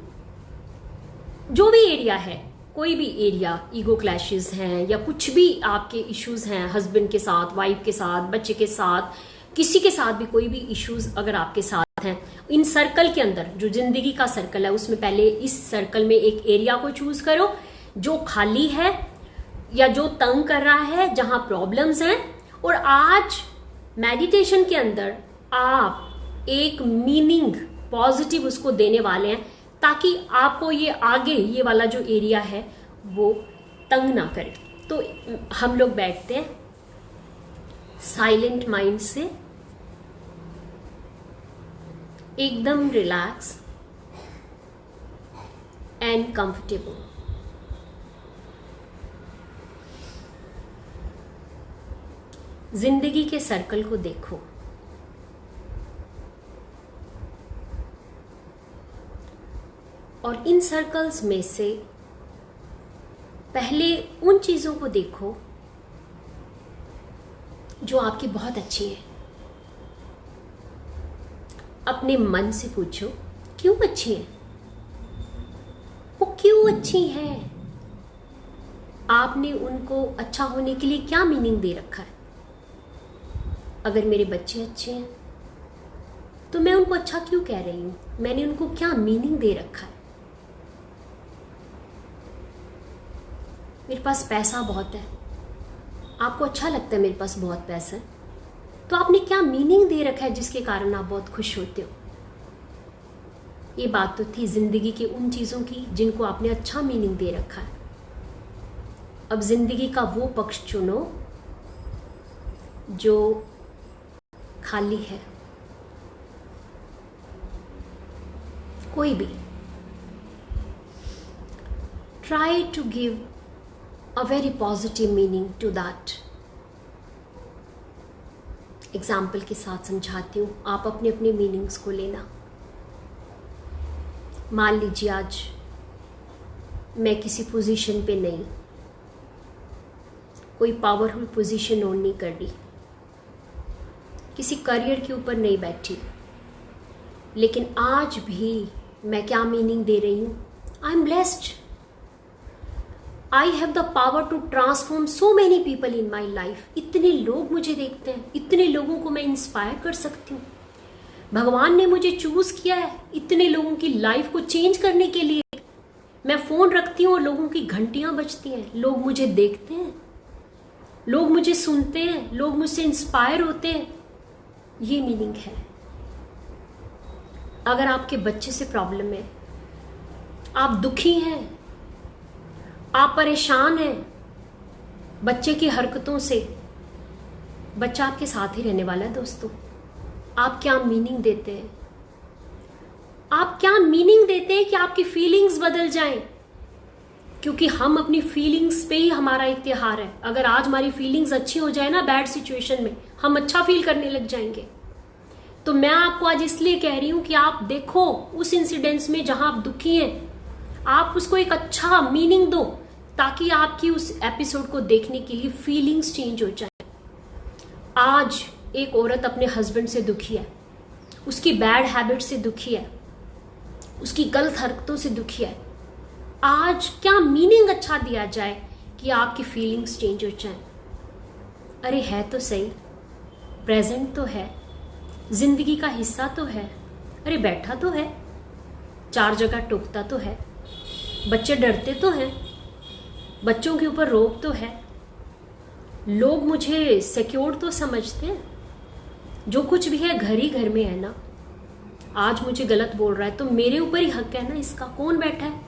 S1: जो भी एरिया है, कोई भी एरिया, ईगो क्लैशेस हैं या कुछ भी आपके इश्यूज हैं, हस्बैंड के साथ, वाइफ के साथ, बच्चे के साथ, किसी के साथ भी कोई भी इश्यूज अगर आपके साथ हैं, इन सर्कल के अंदर जो जिंदगी का सर्कल है उसमें पहले इस सर्कल में एक एरिया को चूज करो जो खाली है या जो तंग कर रहा है, जहां प्रॉब्लम्स हैं। और आज मेडिटेशन के अंदर आप एक मीनिंग पॉजिटिव उसको देने वाले हैं, ताकि आपको ये आगे ये वाला जो एरिया है वो तंग ना करे। तो हम लोग बैठते हैं साइलेंट माइंड से, एकदम रिलैक्स एंड कंफर्टेबल। जिंदगी के सर्कल को देखो। और इन सर्कल्स में से पहले उन चीजों को देखो जो आपकी बहुत अच्छी है। अपने मन से पूछो क्यों अच्छी है, वो क्यों अच्छी है, आपने उनको अच्छा होने के लिए क्या मीनिंग दे रखा है। अगर मेरे बच्चे अच्छे हैं तो मैं उनको अच्छा क्यों कह रही हूं, मैंने उनको क्या मीनिंग दे रखा है। मेरे पास पैसा बहुत है, आपको अच्छा लगता है मेरे पास बहुत पैसा है, तो आपने क्या मीनिंग दे रखा है जिसके कारण आप बहुत खुश होते हो। ये बात तो थी जिंदगी की उन चीजों की जिनको आपने अच्छा मीनिंग दे रखा है। अब जिंदगी का वो पक्ष चुनो जो खाली है। कोई भी try to give a very positive meaning to that. Example के साथ समझाती हूं, आप अपने अपने मीनिंग्स को लेना। मान लीजिए आज मैं किसी पोजीशन पे नहीं, कोई पावरफुल पोजीशन ओन नहीं कर रही, किसी करियर के ऊपर नहीं बैठी, लेकिन आज भी मैं क्या मीनिंग दे रही हूं? I am blessed, I have the power to transform so many people in my life. इतने लोग मुझे देखते हैं, इतने लोगों को मैं इंस्पायर कर सकती हूँ। भगवान ने मुझे चूज किया है इतने लोगों की लाइफ को चेंज करने के लिए। मैं फोन रखती हूँ और लोगों की घंटियां बजती हैं, लोग मुझे देखते हैं, लोग मुझे सुनते हैं, लोग मुझसे इंस्पायर होते हैं। ये मीनिंग है। अगर आपके बच्चे से प्रॉब्लम है, आप दुखी हैं, आप परेशान हैं बच्चे की हरकतों से, बच्चा आपके साथ ही रहने वाला है दोस्तों। आप क्या मीनिंग देते हैं? आप क्या मीनिंग देते हैं कि आपकी फीलिंग्स बदल जाएं? क्योंकि हम अपनी फीलिंग्स पे ही हमारा इख्तियार है। अगर आज हमारी फीलिंग्स अच्छी हो जाए ना बैड सिचुएशन में, हम अच्छा फील करने लग जाएंगे। तो मैं आपको आज इसलिए कह रही हूं कि आप देखो उस इंसिडेंट्स में जहां आप दुखी हैं, आप उसको एक अच्छा मीनिंग दो ताकि आपकी उस एपिसोड को देखने के लिए फीलिंग्स चेंज हो जाए। आज एक औरत अपने हस्बैंड से दुखी है, उसकी बैड हैबिट से दुखी है, उसकी गलत हरकतों से दुखी है। आज क्या मीनिंग अच्छा दिया जाए कि आपकी फीलिंग्स चेंज हो जाए? अरे है तो सही, प्रेजेंट तो है, जिंदगी का हिस्सा तो है। अरे बैठा तो है, चार जगह टोकता तो है, बच्चे डरते तो हैं, बच्चों के ऊपर रोक तो है, लोग मुझे सिक्योर तो समझते हैं। जो कुछ भी है घर ही घर में है ना। आज मुझे गलत बोल रहा है तो मेरे ऊपर ही हक है ना इसका। कौन बैठा है?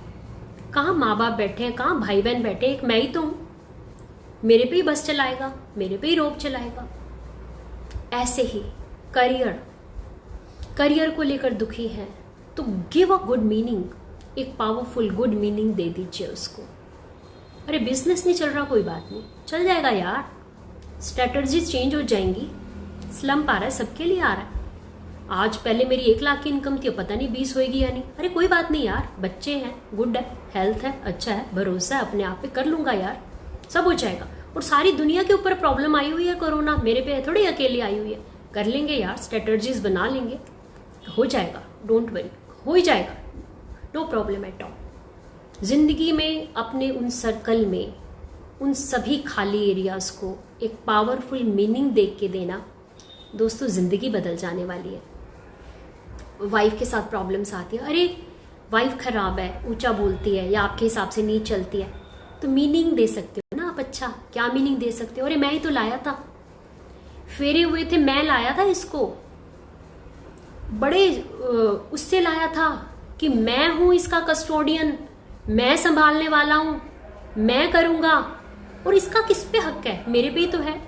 S1: कहाँ माँ बाप बैठे हैं, कहाँ भाई बहन बैठे हैं? एक मैं ही तो हूँ। मेरे पे ही बस चलाएगा, मेरे पे ही रोक चलाएगा। ऐसे ही करियर को लेकर दुखी है तो गिव अ गुड मीनिंग, एक पावरफुल गुड मीनिंग दे दीजिए उसको। अरे बिजनेस नहीं चल रहा, कोई बात नहीं, चल जाएगा यार, स्ट्रेटजी चेंज हो जाएंगी। स्लम्प आ रहा है, सबके लिए आ रहा है। आज पहले मेरी 1 लाख की इनकम थी, पता नहीं 20 होएगी या नहीं। अरे कोई बात नहीं यार, बच्चे हैं, गुड है, हेल्थ है, अच्छा है, भरोसा है अपने आप पे, कर लूंगा यार, सब हो जाएगा। और सारी दुनिया के ऊपर प्रॉब्लम आई हुई है कोरोना, मेरे पे थोड़ी अकेली आई हुई है। कर लेंगे यार, स्ट्रेटजीज बना लेंगे, हो जाएगा, डोंट वरी, हो ही जाएगा, नो प्रॉब्लम एट ऑल। जिंदगी में अपने उन सर्कल में उन सभी खाली एरियाज को एक पावरफुल मीनिंग देख के देना दोस्तों, जिंदगी बदल जाने वाली है। वाइफ के साथ प्रॉब्लम्स आती है, अरे वाइफ खराब है, ऊंचा बोलती है या आपके हिसाब से नहीं चलती है, तो मीनिंग दे सकते हो ना आप। अच्छा क्या मीनिंग दे सकते हो? अरे मैं ही तो लाया था, फेरे हुए थे, मैं लाया था इसको, बड़े उससे लाया था कि मैं हूं इसका कस्टोडियन, मैं संभालने वाला हूं, मैं करूंगा। और इसका किस पे हक है? मेरे पे ही तो है।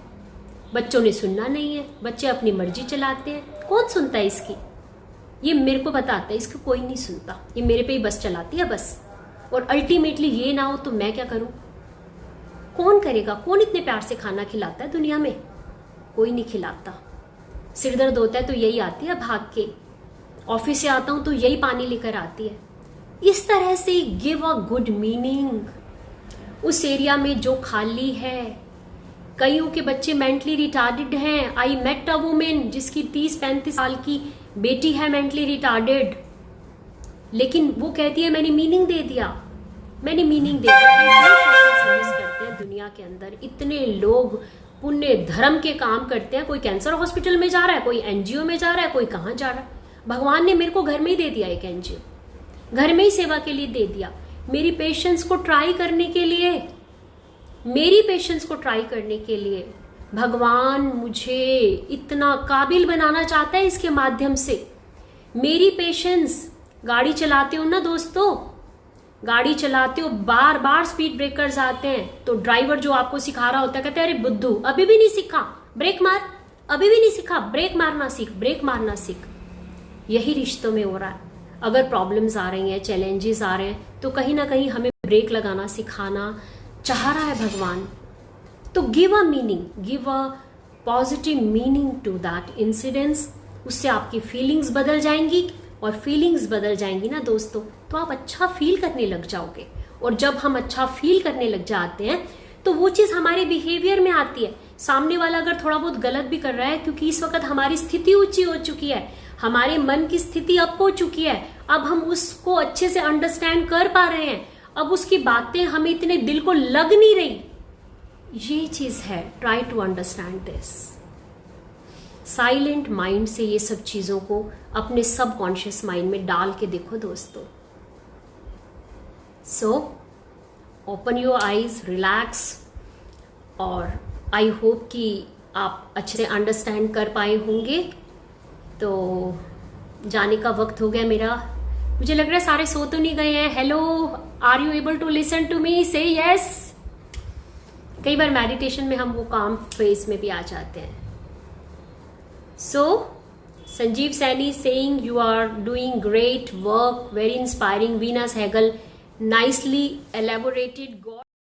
S1: बच्चों ने सुनना नहीं है, बच्चे अपनी मर्जी चलाते हैं, कौन सुनता है इसकी? ये मेरे को बताता है, इसको कोई नहीं सुनता, ये मेरे पे ही बस चलाती है बस। और अल्टीमेटली ये ना हो तो मैं क्या करूं? कौन करेगा? कौन इतने प्यार से खाना खिलाता है दुनिया में? कोई नहीं खिलाता। सिर दर्द होता है तो यही आती है भाग के, ऑफिस से आता हूं तो यही पानी लेकर आती है। इस तरह से गिव अ गुड मीनिंग उस एरिया में जो खाली है। कईयों के बच्चे मेंटली रिटार्डेड हैं। आई मेट अ वुमेन जिसकी 30-35 साल की बेटी है मेंटली रिटार्डेड, लेकिन वो कहती है मैंने मीनिंग दे दिया, मैंने मीनिंग दे दिया। सर्विस करते हैं दुनिया के अंदर, इतने लोग पुण्य धर्म के काम करते हैं। कोई कैंसर हॉस्पिटल में जा रहा है, कोई एनजीओ में जा रहा है, कोई कहाँ जा रहा है। भगवान ने मेरे को घर में ही दे दिया एक एनजीओ, घर में ही सेवा के लिए दे दिया, मेरी पेशेंस को ट्राई करने के लिए, मेरी पेशेंस को ट्राई करने के लिए। भगवान मुझे इतना काबिल बनाना चाहता है इसके माध्यम से। मेरी पेशेंस, गाड़ी चलाते हो ना दोस्तों, गाड़ी चलाते हो, बार बार स्पीड ब्रेकर्स आते हैं, तो ड्राइवर जो आपको सिखा रहा होता है कहते हैं अरे बुद्धू अभी भी नहीं सीखा, ब्रेक मार, अभी भी नहीं सीखा, ब्रेक मारना सीख, ब्रेक मारना सीख। यही रिश्तों में हो रहा है। अगर प्रॉब्लम्स आ रही हैं, चैलेंजेस आ रहे हैं, तो कहीं ना कहीं हमें ब्रेक लगाना सिखाना चाह रहा है भगवान। तो give a meaning, give a positive meaning to that incidence. उससे आपकी फीलिंग्स बदल जाएंगी, और फीलिंग्स बदल जाएंगी ना दोस्तों, तो आप अच्छा फील करने लग जाओगे। और जब हम अच्छा फील करने लग जाते हैं तो वो चीज हमारे बिहेवियर में आती है। सामने वाला अगर थोड़ा बहुत गलत भी कर रहा है, क्योंकि इस वक्त हमारी स्थिति ऊंची हो चुकी है, हमारे मन की स्थिति अप हो चुकी है, अब हम उसको अच्छे से अंडरस्टैंड कर पा रहे हैं, अब उसकी बातें हमें इतने दिल को लग नहीं रही। ये चीज है, try to understand this. Silent mind से ये सब चीजों को अपने सबकॉन्शियस माइंड में डाल के देखो दोस्तों। So open your eyes, relax, और आई होप कि आप अच्छे से अंडरस्टैंड कर पाए होंगे। तो जाने का वक्त हो गया मेरा। मुझे लग रहा है सारे सो तो नहीं गए हैं। Hello, are you able to listen to me? Say yes. कई बार मेडिटेशन में हम वो काम फेज में भी आ जाते हैं। So, Sanjeev Saini saying you are doing great work, very inspiring. Venus Hegel, nicely elaborated. God